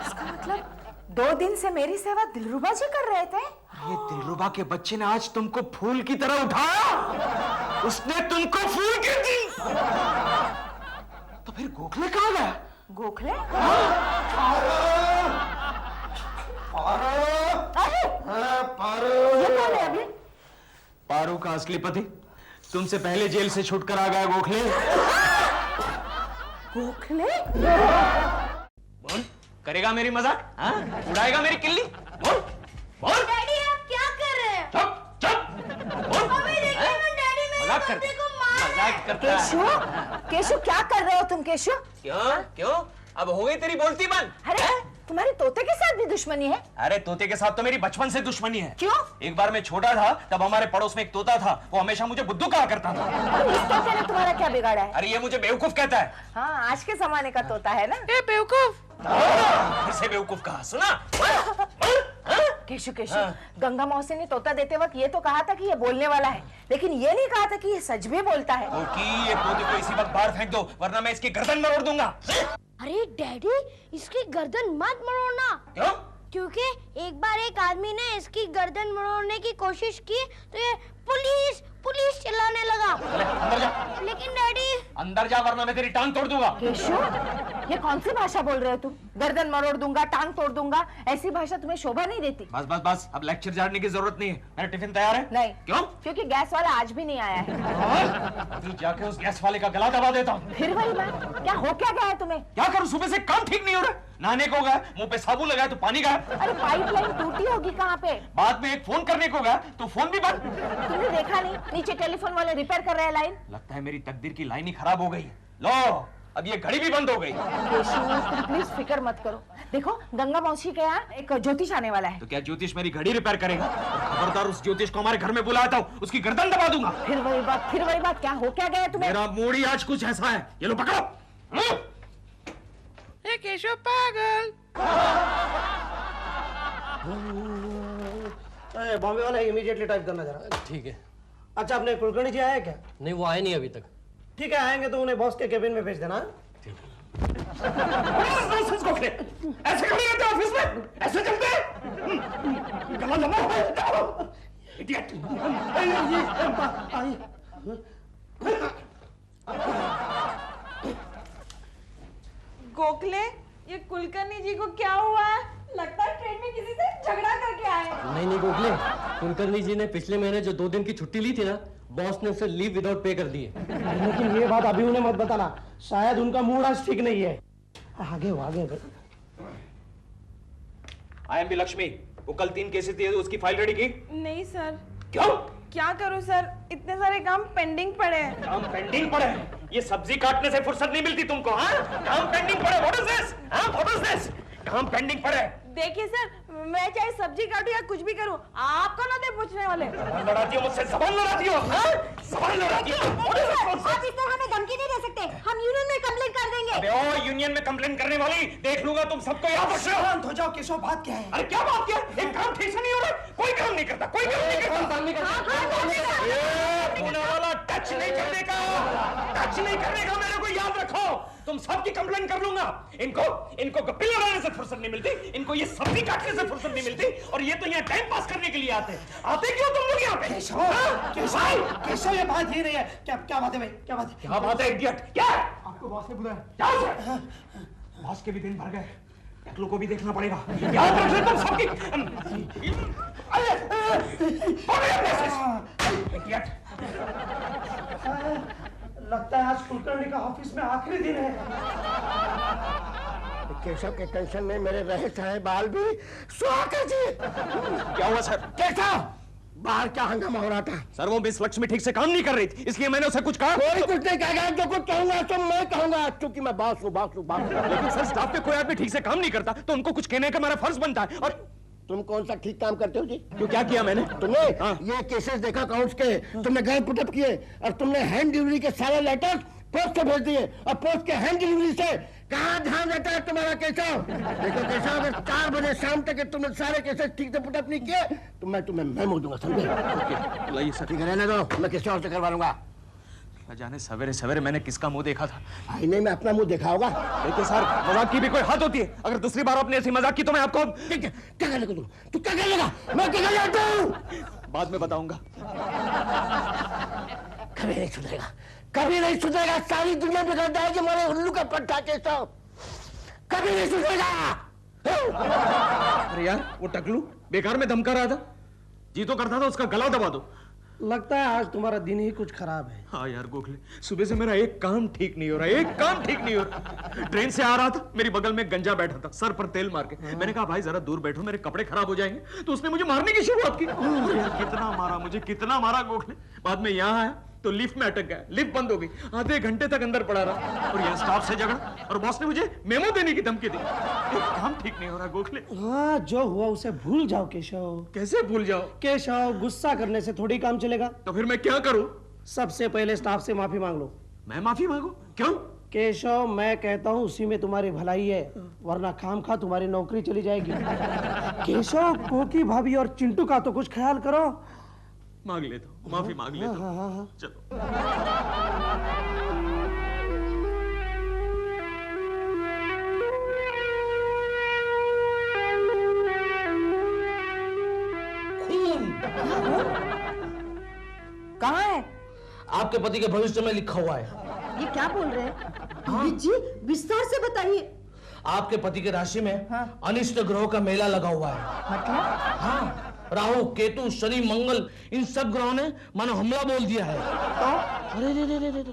[SPEAKER 3] इसका मतलब 2 दिन से मेरी सेवा दिलरुबा जी कर रहे थे।
[SPEAKER 2] ये दिलरुबा के बच्चे ने आज तुमको फूल की तरह उठाया। उसने तुमको फूल की दी। तो फिर गोखले कहाँ गया?
[SPEAKER 3] गोखले? ये कौन है अभी?
[SPEAKER 2] पारू का असली पति तुमसे पहले जेल से छूटकर आ गया। गोखले,
[SPEAKER 3] गोखले?
[SPEAKER 2] बोल, करेगा मेरी मजाक? हाँ? उड़ाएगा मेरी किल्ली? बोल, बोल।
[SPEAKER 8] डैडी आप क्या कर रहे हैं?
[SPEAKER 2] चुप, बोल।
[SPEAKER 8] अभी देखिए ना डैडी मेरे
[SPEAKER 2] मजाक
[SPEAKER 8] पति को मार रहे हैं।
[SPEAKER 2] मजाक करता है।
[SPEAKER 3] केशव क्या कर रहे हो तुम? केशव,
[SPEAKER 2] क्यों? अब हो गई तेरी बोलती बंद?
[SPEAKER 3] अरे तुम्हारी तोते के साथ भी दुश्मनी है?
[SPEAKER 2] अरे तोते के साथ तो मेरी बचपन से दुश्मनी है।
[SPEAKER 3] क्यों?
[SPEAKER 2] एक बार मैं छोटा था, तब हमारे पड़ोस में एक तोता था, वो हमेशा मुझे बुद्धू कहा करता था।
[SPEAKER 3] और इस तोते ने तुम्हारा क्या बिगाड़ा है?
[SPEAKER 2] अरे ये मुझे बेवकूफ कहता है।
[SPEAKER 3] हाँ, आज के जमाने का तोता है ना।
[SPEAKER 1] ए बेवकूफ।
[SPEAKER 2] इसे बेवकूफ कहा, सुना?
[SPEAKER 3] केशव, गंगा मौसी ने तोता देते वक्त ये तो कहा था कि ये बोलने वाला है, लेकिन ये नहीं कहा था कि ये सच भी बोलता है।
[SPEAKER 2] ओके, ये तोते को इसी वक्त बाहर फेंक दो, वरना मैं इसकी गर्दन मरोड़ दूंगा।
[SPEAKER 8] अरे डैडी इसकी गर्दन मत मरोड़ना।
[SPEAKER 2] क्यों?
[SPEAKER 8] क्योंकि एक बार एक आदमी ने इसकी गर्दन मरोड़ने की कोशिश की तो ये पुलिस पुलिस चिल्लाने लगा।
[SPEAKER 2] अंदर जा।
[SPEAKER 8] लेकिन डैडी
[SPEAKER 2] अंदर जा, वरना मैं तेरी टांग तोड़ दूंगा।
[SPEAKER 3] केशव, ये कौन सी भाषा बोल रहे हो तुम? गर्दन मरोड़ दूंगा, टांग तोड़ दूंगा, ऐसी भाषा तुम्हें शोभा नहीं देती।
[SPEAKER 2] बस बस बस, अब लेक्चर झाड़ने की जरूरत नहीं है। मेरा टिफिन तैयार है?
[SPEAKER 3] नहीं।
[SPEAKER 2] क्यों?
[SPEAKER 3] क्योंकि गैस वाला आज भी नहीं आया है।
[SPEAKER 2] अभी जाके उस गैस वाले का गला दबा देता हूँ।
[SPEAKER 3] फिर वही बात, क्या हो क्या गया है तुम्हें?
[SPEAKER 2] क्या करूं, सुबह से काम ठीक नहीं हो रहा। नहाने को गया, मुंह पे साबुन लगाया तो पानी गया।
[SPEAKER 3] अरे पाइपलाइन टूटी होगी कहाँ पे?
[SPEAKER 2] बाद में एक फोन करने को गया तो फोन भी बंद।
[SPEAKER 3] तुमने देखा नहीं? नीचे टेलीफोन वाले रिपेयर कर रहे हैं लाइन।
[SPEAKER 2] लगता है मेरी तकदीर की लाइन ही खराब हो गई है। लो, अब ये घड़ी भी बंद हो गई।
[SPEAKER 3] केशव, तुम प्लीज फिक्र मत करो। देखो, गंगा मौसी के यहाँ एक ज्योतिष आने वाला है।
[SPEAKER 2] तो क्या ज्योतिष मेरी घड़ी रिपेयर करेगा? खबरदार, उस ज्योतिष को हमारे घर में बुलाता हूँ, उसकी गर्दन दबा दूंगा।
[SPEAKER 3] फिर वही बात, क्या हो क्या गया तुम्हें?
[SPEAKER 2] मेरा मूड ही आज कुछ ऐसा है। ये लो पकड़ो।
[SPEAKER 1] ए केशव पागल।
[SPEAKER 6] बॉम्बे वाला इमीडिएटली टाइप करना जरा।
[SPEAKER 12] ठीक है।
[SPEAKER 6] अच्छा, अपने कुलकर्णी जी आए क्या?
[SPEAKER 12] नहीं, वो आए नहीं अभी तक।
[SPEAKER 6] ठीक है, आएंगे तो उन्हें बॉस के केबिन में भेज देना।
[SPEAKER 2] ऐसे खड़े रहते ऑफिस में? ऐसे चलते? गला लंबा है। इडियट।
[SPEAKER 7] गोखले, ये कुलकर्णी जी को क्या हुआ है? लगता है ट्रेन में किसी से झगड़ा करके आए।
[SPEAKER 12] नहीं गोखले, कुलकर्णी जी ने पिछले महीने जो 2 दिन की छुट्टी ली थी ना, बॉस ने उसे लीव विदाउट पे कर दी है।
[SPEAKER 6] लेकिन ये बात अभी उन्हें मत बताना, शायद उनका मूड आज ठीक नहीं है। आगे।
[SPEAKER 2] आई एम बी लक्ष्मी, वो कल 3 केसेस दिए, उसकी फाइल रेडी की?
[SPEAKER 7] नहीं सर।
[SPEAKER 2] क्यों?
[SPEAKER 7] क्या करूं सर, इतने सारे काम पेंडिंग पड़े हैं।
[SPEAKER 2] काम पेंडिंग पड़े हैं?
[SPEAKER 11] ये सब्जी काटने से फुर्सत नहीं मिलती तुमको? हाँ, काम पेंडिंग पड़े। What is this? हाँ, व्हाट इज दिस? काम पेंडिंग पड़े।
[SPEAKER 7] देखिए सर, मैं चाहे सब्जी काटूं या कुछ भी करूं, आप कौन होते पूछने वाले?
[SPEAKER 11] जबान लड़ाती हो मुझसे, जबान लड़ाती हो, हाँ? जबान लड़ाती हो।
[SPEAKER 4] आप इस तरह हमें धमकी नहीं दे सकते, हम यूनियन में कंप्लेंट कर देंगे।
[SPEAKER 11] अबे ओ यूनियन में कंप्लेंट करने वाली, देख लूंगा तुम सबको। याद रखो।
[SPEAKER 6] शांत हो जाओ केशव, बात क्या है?
[SPEAKER 11] अरे क्या बात क्या? एक काम ठीक से नहीं हो रहा, कोई काम नहीं करता, कोई काम नहीं करता। ये पुणे वाला टच नहीं करने का, टच नहीं करने का, मेरे को याद रखो। तुम सबकी कंप्लेंट कर लूंगा। इनको गप्पे लड़ाने से फुर्सत नहीं मिलती, इनको ये सब्जी काटने से फुर्सत नहीं मिलती, और ये तो यहाँ टाइम पास करने के लिए आते क्यों तुम लोग यहाँ पे?
[SPEAKER 6] केशव, ये बात ये नहीं है। क्या बात है भाई? क्या बात है?
[SPEAKER 11] क्या बात है इडियट? क्या
[SPEAKER 6] आपको बॉस ने बुलाया?
[SPEAKER 11] क्या है? बॉस के भी दिन भर गए, टकलू को भी देखना पड़ेगा। याद रख ले तुम सबकी। इडियट।
[SPEAKER 6] लगता है आज कुलकर्णी का ऑफिस में आखिरी दिन है।
[SPEAKER 9] केशव के टेंशन में मेरे रहे चाहे बाल भी सुहाकर जी।
[SPEAKER 11] क्या हुआ सर?
[SPEAKER 9] केशव, बाहर क्या हंगामा हो रहा था?
[SPEAKER 11] सर वो मिस लक्ष्मी ठीक से काम नहीं कर रही थी, इसलिए मैंने उसे कुछ कहा।
[SPEAKER 9] कोई कुछ नहीं कहेगा, जो कुछ कहूंगा तो मैं कहूंगा, क्योंकि मैं बॉस हूँ।
[SPEAKER 11] लेकिन सर स्टाफ में कोई आदमी ठीक से काम नहीं करता तो उनको कुछ कहने का मेरा फर्ज बनता है। और
[SPEAKER 9] तुम कौन सा ठीक काम करते हो जी?
[SPEAKER 11] क्यों, क्या किया मैंने?
[SPEAKER 9] तुमने
[SPEAKER 11] हाँ।
[SPEAKER 9] ये केसेस देखा अकाउंट्स के, तुमने घर पुटअप किए, और तुमने हैंड डिलीवरी के सारे लेटर्स पोस्ट से भेज दिए, और पोस्ट के हैंड डिलीवरी से कहाँ ध्यान रहता है तुम्हारा केशव? देखो केशव, अगर 4 बजे शाम तक तुमने सारे केसेस ठीक से पुटअप नहीं किए तो मैं तुम्हें मेमो दूंगा, समझे?
[SPEAKER 11] लाइए सर।
[SPEAKER 9] ठीक है, रहने दो, मैं किसी और से करवा लूंगा।
[SPEAKER 11] न जाने सवेरे सवेरे मैंने किसका मुंह देखा था।
[SPEAKER 9] आईने में अपना मुंह देखा होगा।
[SPEAKER 11] देखिए सर, मजाक की भी कोई हद होती है। अगर दूसरी बार आपने ऐसी मजाक की तो मैं आपको
[SPEAKER 9] क्या कर लेगा तू क्या कर लेगा? मैं क्या कर लेता हूँ
[SPEAKER 11] बाद में बताऊंगा।
[SPEAKER 9] कभी नहीं सुधरेगा, कभी नहीं सुधरेगा। सारी दुनिया में कहता है कि हमारे उल्लू का पट्टा केशव, कभी नहीं सुधरेगा।
[SPEAKER 11] अरे यार, वो टकलू बेकार में धमका रहा था, जी तो करता था उसका गला दबा दो।
[SPEAKER 6] लगता है आज तुम्हारा दिन ही कुछ खराब है।
[SPEAKER 11] हाँ यार गोखले, सुबह से मेरा एक काम ठीक नहीं हो रहा, एक काम ठीक नहीं हो रहा। ट्रेन से आ रहा था, मेरी बगल में गंजा बैठा था, सर पर तेल मार के। मैंने कहा भाई जरा दूर बैठो, मेरे कपड़े खराब हो जाएंगे। तो उसने मुझे मारने की शुरुआत की। यार कितना मारा मुझे, कितना मारा गोखले। बाद में यहाँ आया तो लिफ्ट में अटक गया, लिफ्ट बंद हो गई, आधे घंटे तक अंदर पड़ा रहा, और यहाँ स्टाफ से झगड़ा, और बॉस ने मुझे मेमो देने की धमकी दी। एक काम ठीक नहीं हो रहा गोखले।
[SPEAKER 6] हाँ, जो हुआ उसे भूल जाओ केशव।
[SPEAKER 11] कैसे भूल जाओ?
[SPEAKER 6] केशव, गुस्सा करने से थोड़ी काम चलेगा।
[SPEAKER 11] तो फिर मैं क्या करूं?
[SPEAKER 6] सबसे पहले स्टाफ से माफी मांग लो।
[SPEAKER 11] मैं माफी मांगू? क्यों?
[SPEAKER 6] केशव, मैं कहता हूँ उसी में तुम्हारी भलाई है, वरना खामखा तुम्हारी नौकरी चली जाएगी। केशव, कोकी भाभी और चिंटू का तो कुछ ख्याल करो।
[SPEAKER 11] मांग लेता हूं, माफी मांग लेता हूं। चलो।
[SPEAKER 3] कहाँ है?
[SPEAKER 12] आपके पति के भविष्य में लिखा हुआ है।
[SPEAKER 4] ये क्या बोल रहे हैं? जी विस्तार से बताइए।
[SPEAKER 12] आपके पति के राशि में अनिष्ट ग्रहों का मेला लगा हुआ है।
[SPEAKER 3] मतलब?
[SPEAKER 12] हाँ, राहु, केतु, शनि, मंगल, इन सब ग्रहों ने मानो हमला बोल दिया है। तो अरे रे,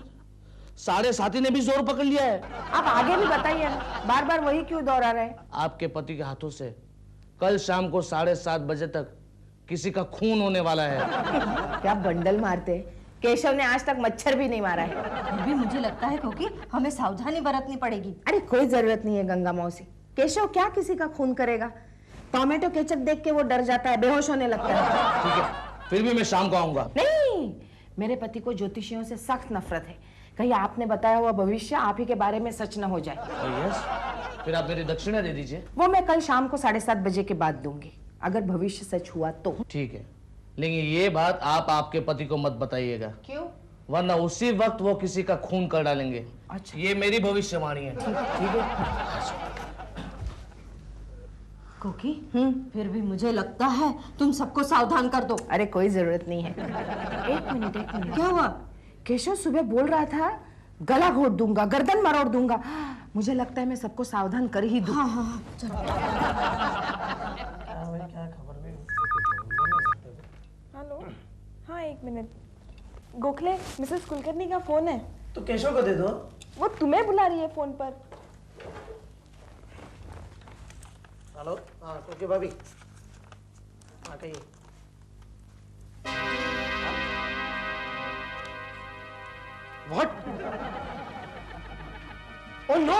[SPEAKER 12] साढ़े साथी ने भी जोर पकड़ लिया है।
[SPEAKER 3] आप आगे भी बताइए ना, बार बार वही क्यों दोहरा रहे हैं?
[SPEAKER 12] आपके पति के हाथों से कल शाम को 7:30 बजे तक किसी का खून होने वाला है।
[SPEAKER 3] क्या बंडल मारते? केशव ने आज तक मच्छर भी नहीं मारा है।
[SPEAKER 4] फिर भी मुझे लगता है क्योंकि हमें सावधानी बरतनी पड़ेगी।
[SPEAKER 3] अरे कोई जरूरत नहीं है गंगा मौसी, केशव क्या किसी का खून करेगा? टोमेटो केचप देख के वो डर जाता है, बेहोश होने लगता है।
[SPEAKER 12] ठीक है, फिर भी मैं शाम को आऊंगा।
[SPEAKER 3] नहीं, मेरे पति को ज्योतिषियों से सख्त नफरत है। कहीं आपने बताया हुआ भविष्य आप ही के बारे में सच न हो जाए।
[SPEAKER 12] यस, फिर आप मेरी दक्षिणा दे दीजिए।
[SPEAKER 3] वो मैं कल शाम को 7:30 बजे के बाद दूंगी, अगर भविष्य सच हुआ तो।
[SPEAKER 12] ठीक है, लेकिन ये बात आप आपके पति को मत बताइएगा।
[SPEAKER 3] क्यों?
[SPEAKER 12] वरना उसी वक्त वो किसी का खून कर डालेंगे।
[SPEAKER 3] अच्छा,
[SPEAKER 12] ये मेरी भविष्यवाणी है।
[SPEAKER 3] ठीक है।
[SPEAKER 4] कोकी, फिर भी मुझे लगता है तुम सबको सावधान कर दो।
[SPEAKER 3] अरे कोई जरूरत नहीं है। एक मिनट।
[SPEAKER 4] क्या हुआ?
[SPEAKER 3] केशव सुबह बोल रहा था गला घोट दूंगा, गर्दन मरोड़ दूंगा। मुझे लगता है मैं सबको सावधान कर ही दूं।
[SPEAKER 4] हाँ, चलो।
[SPEAKER 7] हेलो, हाँ 1 मिनट। गोखले, मिसेस कुलकर्णी का फोन है।
[SPEAKER 6] तो केशव को दे दो।
[SPEAKER 7] वो तुम्हें बुला रही है फोन पर।
[SPEAKER 6] हेलो, हाँ कोकी भाभी, हाँ कहिए। What? Oh no!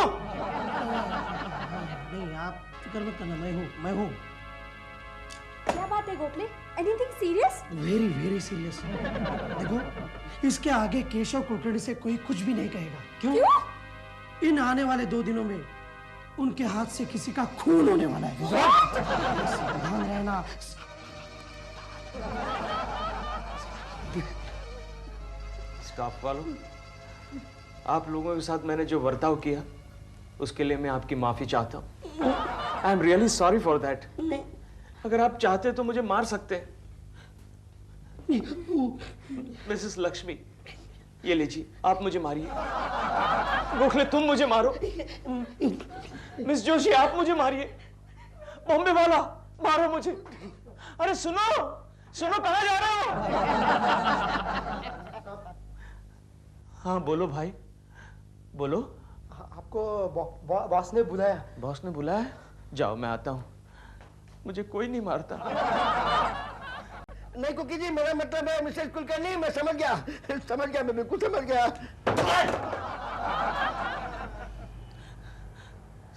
[SPEAKER 6] नहीं, आप फिक्र मत करना, मैं हूँ।
[SPEAKER 7] क्या बात है Gokhale? Anything serious?
[SPEAKER 6] Very very serious. देखो, इसके आगे केशव कुलकर्णी से कोई कुछ भी नहीं कहेगा। क्यों? इन आने वाले 2 दिनों में उनके हाथ से किसी का खून होने वाला है। सावधान रहना।
[SPEAKER 11] स्टाफ वालों, आप लोगों के साथ मैंने जो बर्ताव किया उसके लिए मैं आपकी माफी चाहता हूँ। I am really sorry for that. अगर आप चाहते तो मुझे मार सकते हैं। मिसेस लक्ष्मी, ये लीजिए, आप मुझे मारिए। गोखले, तुम मुझे मारो। मिस जोशी, आप मुझे मारिए। बॉम्बे वाला, मारो मुझे। अरे सुनो, कहाँ जा रहे हो? हाँ बोलो भाई, बोलो।
[SPEAKER 6] आपको बॉस ने बुलाया।
[SPEAKER 11] बॉस ने बुलाया? जाओ, मैं आता हूँ। मुझे कोई नहीं मारता।
[SPEAKER 9] नहीं कुकी जी, मेरा मतलब है मिसेस कुलकर्णी, मैं समझ गया, मैं बिल्कुल समझ गया।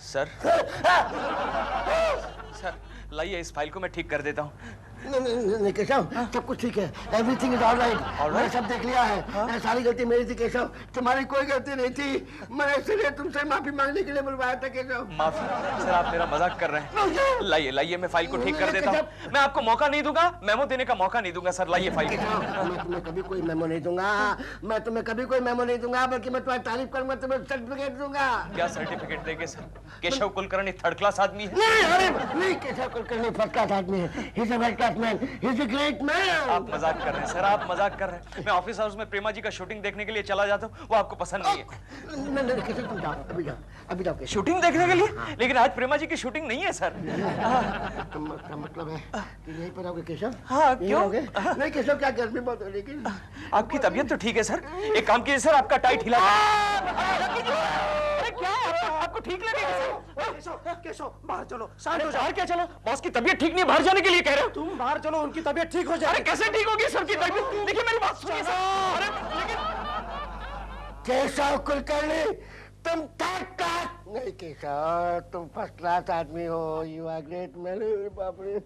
[SPEAKER 11] सर, लाइए इस फाइल को मैं ठीक कर देता हूँ।
[SPEAKER 9] नहीं केशव, सब कुछ ठीक है, एवरीथिंग इज ऑल राइट। मैंने सब देख लिया है। सारी गलती मेरी थी केशव, तुम्हारी कोई गलती नहीं थी। मैं इसलिए तुमसे माफी मांगने के लिए बुलवाया था केशव।
[SPEAKER 11] माफी? सर, आप मेरा मजाक कर रहे हैं। लाइए मैं फाइल को ठीक कर देता हूँ। मैं आपको मौका नहीं दूंगा, मेमो देने का मौका नहीं दूंगा। सर लाइए फाइल।
[SPEAKER 9] मैं तुम्हें कभी कोई मेमो नहीं दूंगा, बल्कि मैं तुम्हारी तारीफ करूंगा, तुम्हें सर्टिफिकेट दूंगा।
[SPEAKER 11] क्या सर्टिफिकेट देंगे sir? Keshav Kulkarni 3rd class आदमी है।
[SPEAKER 9] नहीं, केशव कुलकर्णी 1st क्लास आदमी है। He is a world class man, he is a great man.
[SPEAKER 11] आप मजाक कर रहे हैं सर, आप मजाक कर रहे हैं। मैं ऑफिस हाउस में प्रेमा जी का शूटिंग देखने के लिए चला जाता हूँ, वो आपको पसंद नहीं है।
[SPEAKER 9] नहीं, केशव तुम जाओ, अभी जाओ केशव।
[SPEAKER 11] शूटिंग देखने के लिए? लेकिन आज प्रेमा जी की शूटिंग नहीं है सर।
[SPEAKER 9] का मतलब है कि यहीं पर आओगे केशव?
[SPEAKER 11] हाँ, क्यों?
[SPEAKER 9] नहीं केशव, क्या गर्मी बहुत हो रही है।
[SPEAKER 11] आपकी तबीयत तो ठीक है सर? एक काम कीजिए सर, आपका टाई ढीला। क्या आपको ठीक लगेगा सर?
[SPEAKER 6] केशव, बाहर चलो, शांत हो जाओ।
[SPEAKER 11] बाहर क्या चलो? बॉस की तबीयत ठीक नहीं है, बाहर जाने के लिए कह रहे हो?
[SPEAKER 6] तुम बाहर चलो, उनकी तबीयत ठीक हो जाए।
[SPEAKER 11] अरे कैसे ठीक होगी सर की तबीयत? देखिए मेरी बात सुनिए सर। अरे लेकिन
[SPEAKER 9] केशव कुलकर्णी, तुम टक नहीं केशव, तुम 1st क्लास आदमी हो। You are great man. बाप रे।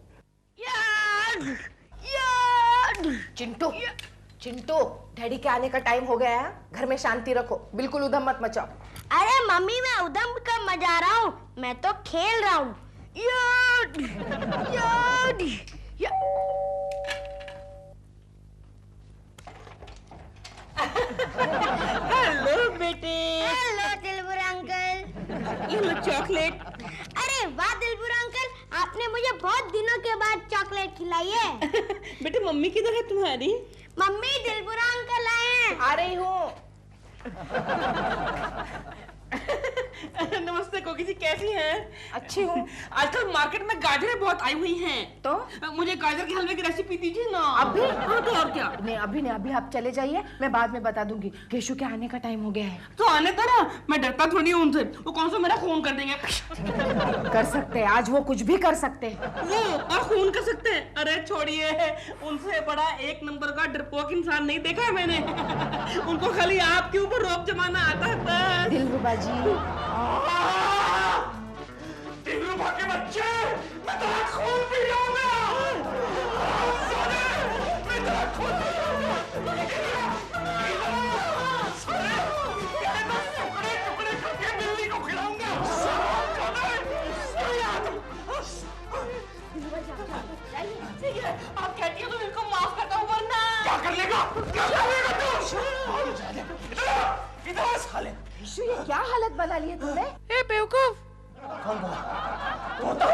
[SPEAKER 3] चिंटू, डैडी के आने का टाइम हो गया है। घर में शांति रखो, बिल्कुल उधम मत मचाओ।
[SPEAKER 8] अरे मम्मी, मैं उधम कर मजा रहा हूँ, मैं तो खेल रहा हूँ।
[SPEAKER 1] हेलो बेटे।
[SPEAKER 8] Hello Dilbura uncle.
[SPEAKER 1] ये लो चॉकलेट।
[SPEAKER 8] अरे वाह दिलबुरा अंकल, आपने मुझे बहुत दिनों के बाद चॉकलेट खिलाई है।
[SPEAKER 1] बेटे मम्मी किधर है तुम्हारी?
[SPEAKER 8] मम्मी, दिलबुरा अंकल आए हैं।
[SPEAKER 3] आ रही हूँ।
[SPEAKER 1] नमस्ते कोकी जी, कैसी हैं?
[SPEAKER 3] अच्छी हूँ।
[SPEAKER 1] आजकल मार्केट में गाजरें बहुत आई हुई हैं।
[SPEAKER 3] तो
[SPEAKER 1] मुझे गाजर के हलवे की रेसिपी दीजिए ना।
[SPEAKER 3] अभी?
[SPEAKER 1] हाँ तो और क्या?
[SPEAKER 3] नहीं, अभी आप चले जाइए, मैं बाद में बता दूंगी। केशु के आने का टाइम हो गया है।
[SPEAKER 1] तो आने दो ना, मैं डरता थोड़ी हूँ उनसे। वो कौन सा मेरा खून कर देंगे।
[SPEAKER 3] कर सकते हैं, आज वो कुछ भी कर सकते हैं।
[SPEAKER 1] वो और खून कर सकते हैं? अरे छोड़िए, उनसे बड़ा 1 नंबर का डरपोक इंसान नहीं देखा है मैंने। उनको खाली आपके ऊपर रौब जमाना आता है बस।
[SPEAKER 3] दिलरुबा जी,
[SPEAKER 2] दिलरुबा के बच्चे, मैं तेरा खून पी जाऊंगा। मैं तेरा खून पी जाऊंगा। टुकड़े करके बिल्ली को खिलाऊंगा।
[SPEAKER 1] आप कहती हो तो इनको माफ करता हूँ, वरना
[SPEAKER 2] क्या कर लेगा? क्या कर लेगा तू? इधर साले।
[SPEAKER 3] केशु, ये क्या हालत बना ली है तुमने?
[SPEAKER 1] ए बेवकूफ।
[SPEAKER 2] तोता,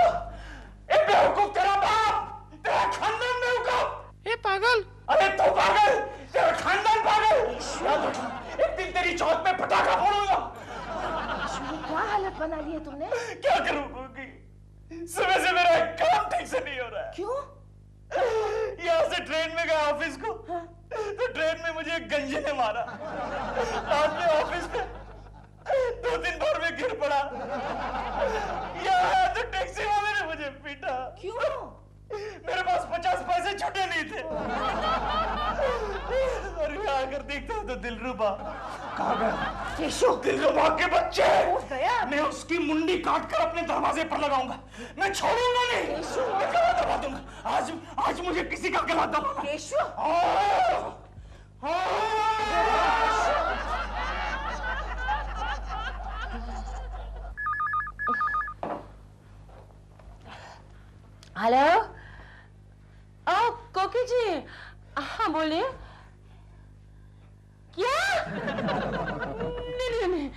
[SPEAKER 2] ए बेवकूफ तेरा बाप, तेरा खानदान बेवकूफ।
[SPEAKER 1] ए पागल।
[SPEAKER 2] अरे तू पागल, तेरा खानदान पागल। एक दिन तेरी चौथ में पटाखा फोड़ूंगा।
[SPEAKER 3] केशु, ये क्या हालत बना ली है तुमने?
[SPEAKER 2] क्या करूं गोगी? सुबह से मेरा काम ठीक से नहीं हो रहा है।
[SPEAKER 3] क्यों?
[SPEAKER 2] यहाँ से ट्रेन में गया ऑफिस को, तो ट्रेन में मुझे एक गंजे ने मारा। बाद में ऑफिस में 2-3 बार में गिर पड़ा। यहाँ तो टैक्सी वाले ने मुझे पीटा।
[SPEAKER 3] क्यों?
[SPEAKER 2] मेरे पास 50 पैसे छुटे नहीं थे। और यहाँ आकर देखता हूँ तो दिलरुबा कहाँ गया?
[SPEAKER 3] केशव,
[SPEAKER 2] दिलरुबा के बच्चे!
[SPEAKER 3] गया।
[SPEAKER 2] मैं उसकी मुंडी काट कर अपने दरवाजे पर लगाऊंगा। मैं छोड़ूंगा नहीं। मैं गला दबा दूंगा। आज मुझे किसी का गला दबाना।
[SPEAKER 3] केशव,
[SPEAKER 5] हेलो, ओ कोकी जी, हाँ बोलिए। क्या? नहीं,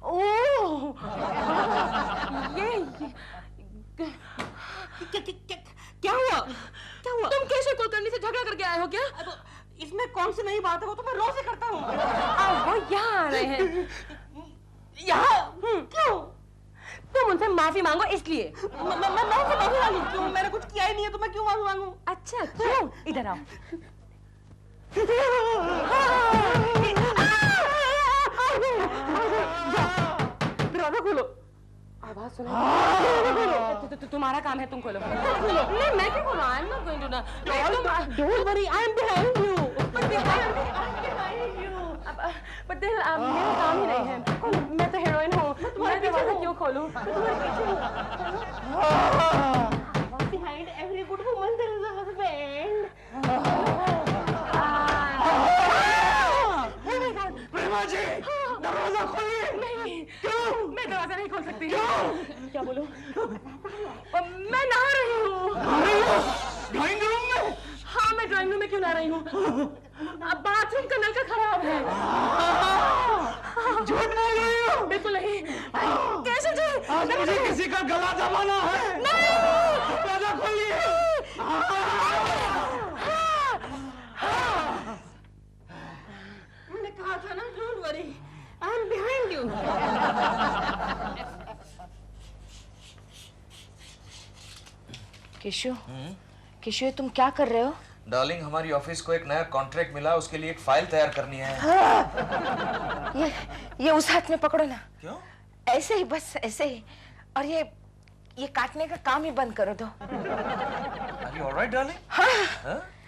[SPEAKER 5] ओ,
[SPEAKER 1] क्या हुआ?
[SPEAKER 5] तुम कैसे कुलकर्णी से झगड़ा करके आए हो क्या?
[SPEAKER 1] इसमें कौन सी नई बात है? वो तो मैं रोज ही करता हूँ।
[SPEAKER 5] वो यहाँ आ रहे हैं।
[SPEAKER 1] यहाँ क्यों?
[SPEAKER 5] तुम उनसे माफी मांगो इसलिए।
[SPEAKER 1] मैं उनसे माफी मांगू क्यों? मैंने कुछ किया ही नहीं है तो मैं क्यों माफी मांगू?
[SPEAKER 5] अच्छा क्यों? इधर आओ।
[SPEAKER 1] दरवाजा खोलो।
[SPEAKER 5] आवाज सुनो। तुम्हारा काम है, तुम खोलो। नहीं, मैं क्यों खोलूं? I am not going to ना।
[SPEAKER 1] Don't worry, I am behind you.
[SPEAKER 5] But मेरा काम ही नहीं है। मैं तो हीरोइन हूँ। मैं दरवाजा क्यों खोलूं?
[SPEAKER 1] Behind every good woman there is a husband.
[SPEAKER 2] प्रेमा जी, दरवाजा खोलिए।
[SPEAKER 5] नहीं, क्यों? मैं दरवाजा नहीं खोल सकती।
[SPEAKER 2] क्यों?
[SPEAKER 5] क्या बोलूं? मैं नहा रही हूँ।
[SPEAKER 2] ड्राइंग रूम में?
[SPEAKER 5] हाँ, मैं ड्राइंग रूम में क्यों नहा रही हूँ? अब बाथरूम का नल का खराब है।
[SPEAKER 2] झूठ बोल रही हो?
[SPEAKER 5] बिल्कुल नहीं। कैसे जी?
[SPEAKER 2] आज मुझे किसी का गला दबाना है। दरवाजा खोलिए।
[SPEAKER 1] मैंने कहा था ना, don't worry, I am behind you.
[SPEAKER 3] Keshav, Keshav तुम क्या कर रहे हो?
[SPEAKER 13] डार्लिंग, हमारी ऑफिस को एक नया कॉन्ट्रैक्ट मिला, उसके लिए एक फाइल तैयार करनी है।
[SPEAKER 3] हाँ। ये उस हाथ में पकड़ो ना।
[SPEAKER 13] क्यों?
[SPEAKER 3] ऐसे ही, बस ऐसे ही। और ये काटने का काम ही बंद करो दो।
[SPEAKER 13] Are you all right, darling?
[SPEAKER 3] हाँ।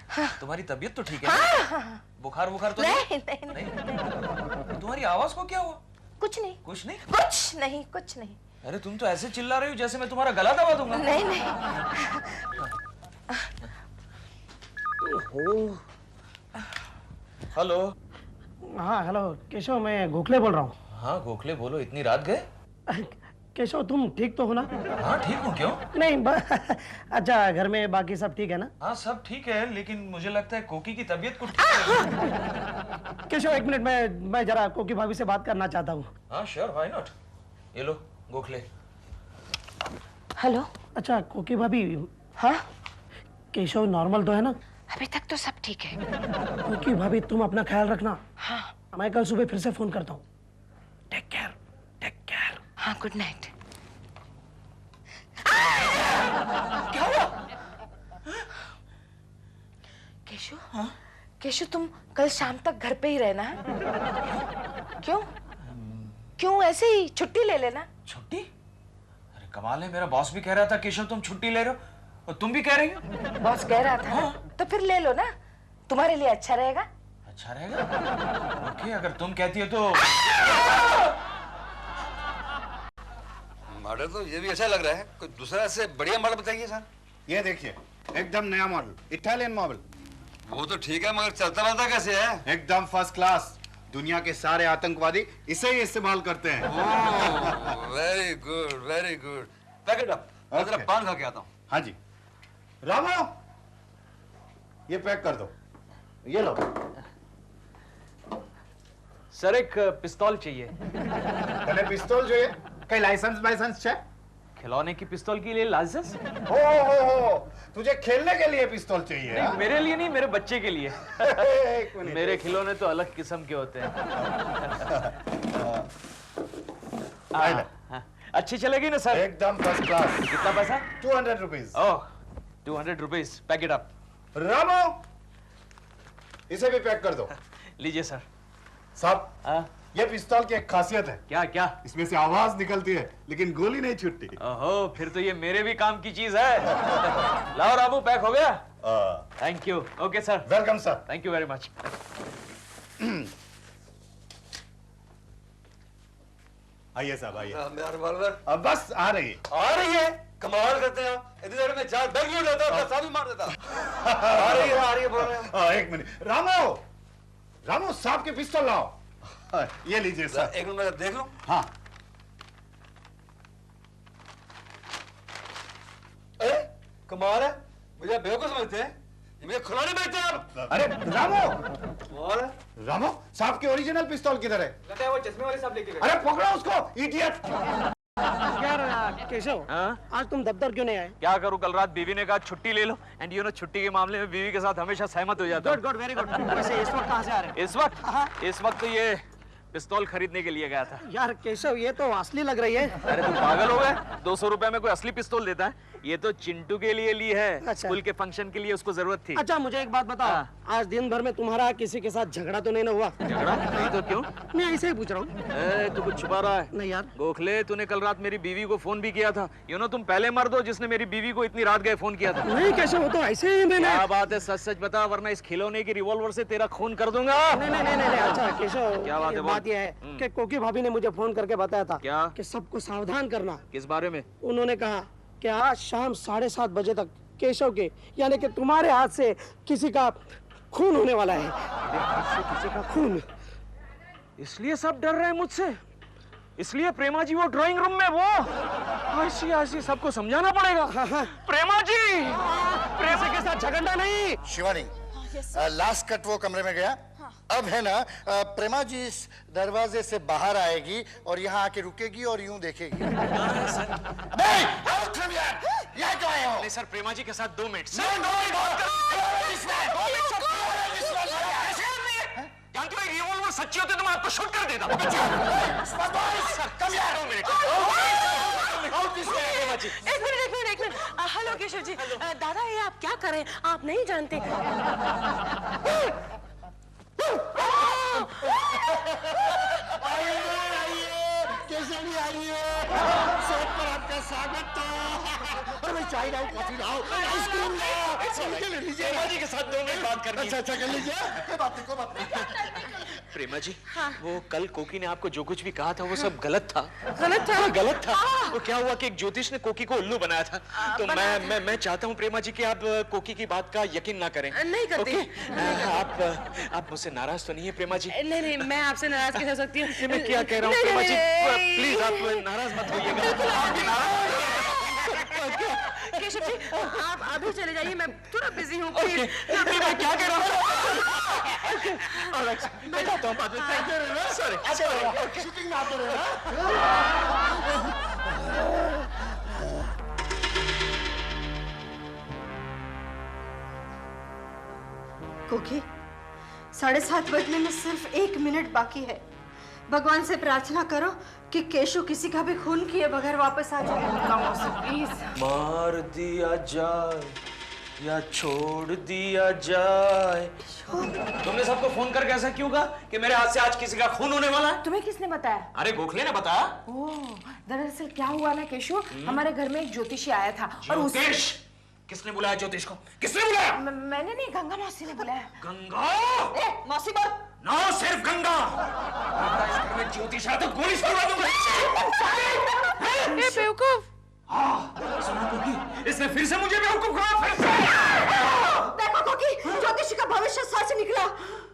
[SPEAKER 13] हाँ? तुम्हारी तबीयत तो ठीक है?
[SPEAKER 3] हाँ।
[SPEAKER 13] बुखार तो
[SPEAKER 3] नहीं।
[SPEAKER 13] तुम्हारी आवाज को क्या हुआ?
[SPEAKER 3] कुछ नहीं।
[SPEAKER 13] कुछ नहीं?
[SPEAKER 3] कुछ नहीं।
[SPEAKER 13] अरे तुम तो ऐसे चिल्ला रही हो जैसे मैं तुम्हारा गला दबा दूंगा।
[SPEAKER 3] नहीं।
[SPEAKER 13] हेलो।
[SPEAKER 6] हाँ हेलो केशव, मैं गोखले बोल रहा हूँ।
[SPEAKER 13] हाँ गोखले बोलो, इतनी रात गए?
[SPEAKER 6] केशव तुम ठीक तो हो ना?
[SPEAKER 13] हाँ ठीक हूँ। क्यों?
[SPEAKER 6] नहीं अच्छा, घर में बाकी सब ठीक है ना?
[SPEAKER 13] हाँ सब ठीक है, लेकिन मुझे लगता है कोकी की तबीयत को ठीक।
[SPEAKER 6] केशव एक मिनट, मैं जरा कोकी भाभी से बात करना चाहता हूँ।
[SPEAKER 13] हाँ श्योर, व्हाई नॉट। ये लो गोखले।
[SPEAKER 3] हेलो।
[SPEAKER 6] अच्छा कोकी भाभी।
[SPEAKER 3] हाँ?
[SPEAKER 6] केशव नॉर्मल तो है ना?
[SPEAKER 3] अभी तक तो सब ठीक है।
[SPEAKER 6] कोकी भाभी तुम अपना ख्याल रखना।
[SPEAKER 3] हाँ।
[SPEAKER 6] मैं कल सुबह फिर से फोन करता हूँ। Take care.
[SPEAKER 3] हाँ, गुड नाइट।
[SPEAKER 2] क्या हुआ?
[SPEAKER 3] केशव? हाँ? केशव तुम कल शाम तक घर पे ही रहना है। क्यों ऐसे ही छुट्टी ले लेना।
[SPEAKER 13] छुट्टी? अरे कमाल है, मेरा बॉस भी कह रहा था केशव तुम छुट्टी ले रहे हो, और तुम भी कह रही हो।
[SPEAKER 3] बॉस कह रहा था। हाँ? तो फिर ले लो ना, तुम्हारे लिए अच्छा रहेगा।
[SPEAKER 13] अच्छा रहेगा? ओके, अगर तुम कहती हो तो।
[SPEAKER 14] मॉडल तो ये भी अच्छा लग रहा है, कोई दूसरा से बढ़िया मॉडल बताइए सर।
[SPEAKER 9] ये देखिए, एकदम नया मॉडल, इटालियन मॉडल।
[SPEAKER 14] वो तो ठीक है, मगर चलता रहता कैसे है?
[SPEAKER 9] एकदम फर्स्ट क्लास। दुनिया के सारे आतंकवादी इसे ही इस्तेमाल करते हैं।
[SPEAKER 14] Very good. Pack it up. मैं जरा पान खा के आता हूँ।
[SPEAKER 9] हाँ जी। रामो, ये पैक कर दो। ये लो।
[SPEAKER 11] सर एक पिस्तौल चाहिए।
[SPEAKER 9] तने पिस्तौल चाहिए? कई लाइसेंस है?
[SPEAKER 11] खिलौने की पिस्तौल के लिए लाइसेंस?
[SPEAKER 9] हो, तुझे खेलने के लिए पिस्तौल चाहिए?
[SPEAKER 11] नहीं, मेरे लिए नहीं, मेरे बच्चे के लिए।
[SPEAKER 9] एक मिनट।
[SPEAKER 11] मेरे खिलौने तो अलग किस्म के होते हैं। अच्छी चलेगी ना सर?
[SPEAKER 9] एकदम फर्स्ट क्लास।
[SPEAKER 11] कितना पैसा?
[SPEAKER 9] 200 rupees.
[SPEAKER 11] Oh 200 rupees. Pack it up.
[SPEAKER 9] रामो, इसे भी पैक कर दो।
[SPEAKER 11] लीजिए सर।
[SPEAKER 9] साहब, ये पिस्तौल की एक खासियत है।
[SPEAKER 11] क्या?
[SPEAKER 9] इसमें से आवाज निकलती है लेकिन गोली नहीं छूटती।
[SPEAKER 11] ओहो, फिर तो ये मेरे भी काम की चीज है। लाओ रामू, पैक हो गया? Thank you. Okay sir.
[SPEAKER 9] Welcome sir.
[SPEAKER 11] Thank you very much.
[SPEAKER 9] आइए साहब आइए।
[SPEAKER 14] मेरा रिवॉल्वर
[SPEAKER 9] अब बस आ रही है।
[SPEAKER 14] आ रही है, कमाल करते हैं आप। इतनी देर में चार बैग लूट लेता, अपना साथ भी मार देता। आ रही है बोल रहे हैं।
[SPEAKER 9] एक मिनट रामो, रामो साहब के पिस्तौल लाओ। ये लीजिए सर।
[SPEAKER 14] एक मिनट मैं देख लूं।
[SPEAKER 9] हाँ।
[SPEAKER 14] कमाल है, मुझे बेवकूफ समझते हैं, ये मुझे खिलौने बेचते हैं आप।
[SPEAKER 9] अरे रामो,
[SPEAKER 14] कमाल है।
[SPEAKER 9] रामो साहब के ओरिजिनल पिस्तौल किधर है?
[SPEAKER 14] लगता है वो चश्मे वाले साहब लेके गए।
[SPEAKER 9] अरे पकड़ो उसको, इडियट।
[SPEAKER 6] यार केशव, आज तुम दफ्तर क्यों नहीं आए?
[SPEAKER 11] क्या करूं, कल रात बीवी ने कहा छुट्टी ले लो, एंड यू नो छुट्टी के मामले में बीवी के साथ हमेशा सहमत हो जाता हूं।
[SPEAKER 6] Good good very good. वैसे इस वक्त कहाँ से आ रहे हैं?
[SPEAKER 11] इस वक्त तो ये पिस्तौल खरीदने के लिए गया था।
[SPEAKER 6] यार केशव, ये तो असली लग रही है।
[SPEAKER 11] अरे तुम पागल हो गए? 200 रुपए में कोई असली पिस्तौल देता है? ये तो चिंटू के लिए ली है।
[SPEAKER 6] अच्छा।
[SPEAKER 11] स्कूल के फंक्शन के लिए उसको जरूरत थी।
[SPEAKER 6] अच्छा मुझे एक बात बताओ, आज दिन भर में तुम्हारा किसी के साथ झगड़ा तो नहीं ना हुआ?
[SPEAKER 11] झगड़ा नहीं तो क्यों?
[SPEAKER 6] मैं ऐसे ही पूछ रहा हूँ।
[SPEAKER 11] तू कुछ छुपा रहा है?
[SPEAKER 6] नहीं यार।
[SPEAKER 11] गोखले, तूने कल रात मेरी बीवी को फोन भी किया था। यू नो तुम पहले मर्द हो जिसने मेरी बीवी को इतनी रात गए फोन किया था।
[SPEAKER 6] नहीं केशव, वो तो ऐसे ही मैंने।
[SPEAKER 11] क्या बात है, सच सच बता, वरना इस खिलौने की रिवॉल्वर से तेरा खून कर दूंगा।
[SPEAKER 6] नहीं नहीं नहीं नहीं। अच्छा केशव,
[SPEAKER 11] क्या बात है?
[SPEAKER 6] बात यह है कि कोकी भाभी ने मुझे फोन करके बताया था
[SPEAKER 11] क्या
[SPEAKER 6] कि सबको सावधान करना।
[SPEAKER 11] किस बारे में?
[SPEAKER 6] उन्होंने कहा कि आज शाम 7:30 बजे तक केशव के यानी कि तुम्हारे हाथ से किसी का खून होने वाला है। किसी का खून।
[SPEAKER 11] इसलिए सब डर रहे हैं मुझसे, इसलिए प्रेमा जी वो ड्राइंग रूम में वो ऐसी सबको समझाना पड़ेगा। प्रेमा जी, प्रेमा के साथ झगड़ना नहीं।
[SPEAKER 9] शिवानी, लास्ट कट वो कमरे में गया। अब है ना, प्रेमा जी इस दरवाजे से बाहर आएगी और यहाँ आके रुकेगी और यूं देखेगी। यहाँ क्यों आए हो?
[SPEAKER 11] नहीं सर, प्रेमा जी के साथ 2 मिनट। जानते हो रिवॉल्वर सच्ची होती तो मैं आपको शूट कर देता।
[SPEAKER 5] एक मिनट। हेलो केशव जी। दादा ये आप क्या करें, आप नहीं जानते।
[SPEAKER 9] कैसे नहीं आइए? सेट पर आपका स्वागत था। और मैं चाय लाऊं, कॉफी लाऊं, आइसक्रीम लाऊं। लीजिए।
[SPEAKER 11] प्रेमा जी के साथ 2 मिनट बात करनी है।
[SPEAKER 9] अच्छा कर लीजिए। कोई बात नहीं।
[SPEAKER 11] प्रेमा जी, वो कल कोकी ने आपको जो कुछ भी कहा था वो सब गलत था।
[SPEAKER 5] गलत था?
[SPEAKER 11] गलत था। वो क्या हुआ कि एक ज्योतिष ने कोकी को उल्लू बनाया था। तो मैं चाहता हूँ प्रेमा जी कि आप कोकी की बात का यकीन ना करें।
[SPEAKER 5] नहीं करती।
[SPEAKER 11] आप मुझसे नाराज तो नहीं है प्रेमा जी?
[SPEAKER 5] नहीं, मैं आपसे नाराज कैसे हो सकती हूँ?
[SPEAKER 11] मैं क्या कह रहा हूँ प्रेमा जी, प्लीज आप नाराज मत होइएगा।
[SPEAKER 5] केशव जी, आप अभी चले जाइए, मैं थोड़ा बिजी हूँ।
[SPEAKER 11] मैं क्या कह रहा हूँ? मैं जाता हूँ बाद में। सॉरी।
[SPEAKER 9] शूटिंग में आते रहे।
[SPEAKER 4] कोकी, 7:30 बजने में सिर्फ 1 मिनट बाकी है। भगवान से प्रार्थना करो कि केशव किसी का भी खून किए बगैर वापस आ जाए। प्लीज।
[SPEAKER 13] मार दिया जाए या छोड़ दिया जाए।
[SPEAKER 11] तुमने सबको फोन करके ऐसा क्यों कहा कि मेरे हाथ से आज किसी का खून होने वाला है?
[SPEAKER 3] तुम्हें किसने बताया?
[SPEAKER 11] अरे गोखले ने बताया।
[SPEAKER 3] ओह, दरअसल क्या हुआ ना केशव, हमारे घर में एक ज्योतिषी आया था और
[SPEAKER 11] ज्योतिष? किसने बुलाया ज्योतिष को? किसने बुलाया?
[SPEAKER 3] मैंने नहीं, गंगा मौसी ने बुलाया।
[SPEAKER 11] गंगा?
[SPEAKER 3] मौसी बोल।
[SPEAKER 11] ना सिर्फ गंगा। इस घर में ज्योतिष आया तो गोली से उड़ा दूंगा।
[SPEAKER 5] ए बेवकूफ।
[SPEAKER 11] सुनो कोकी, इसने फिर से मुझे बेवकूफ कहा। फिर से।
[SPEAKER 4] देखो कोकी, ज्योतिषी का भविष्य सच निकला।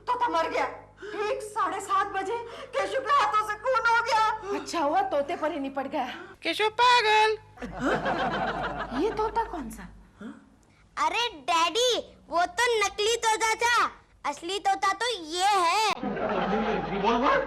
[SPEAKER 4] तोता मर गया। ठीक 7:30 बजे केशव के हाथों से खून हो गया।
[SPEAKER 3] अच्छा हुआ तोते पर ही निपट गया।
[SPEAKER 5] केशव पागल।
[SPEAKER 3] ये तोता कौन सा?
[SPEAKER 8] अरे डैडी, वो तो नकली तोता था, असली तोता तो ये है।
[SPEAKER 11] रिवॉल्वर?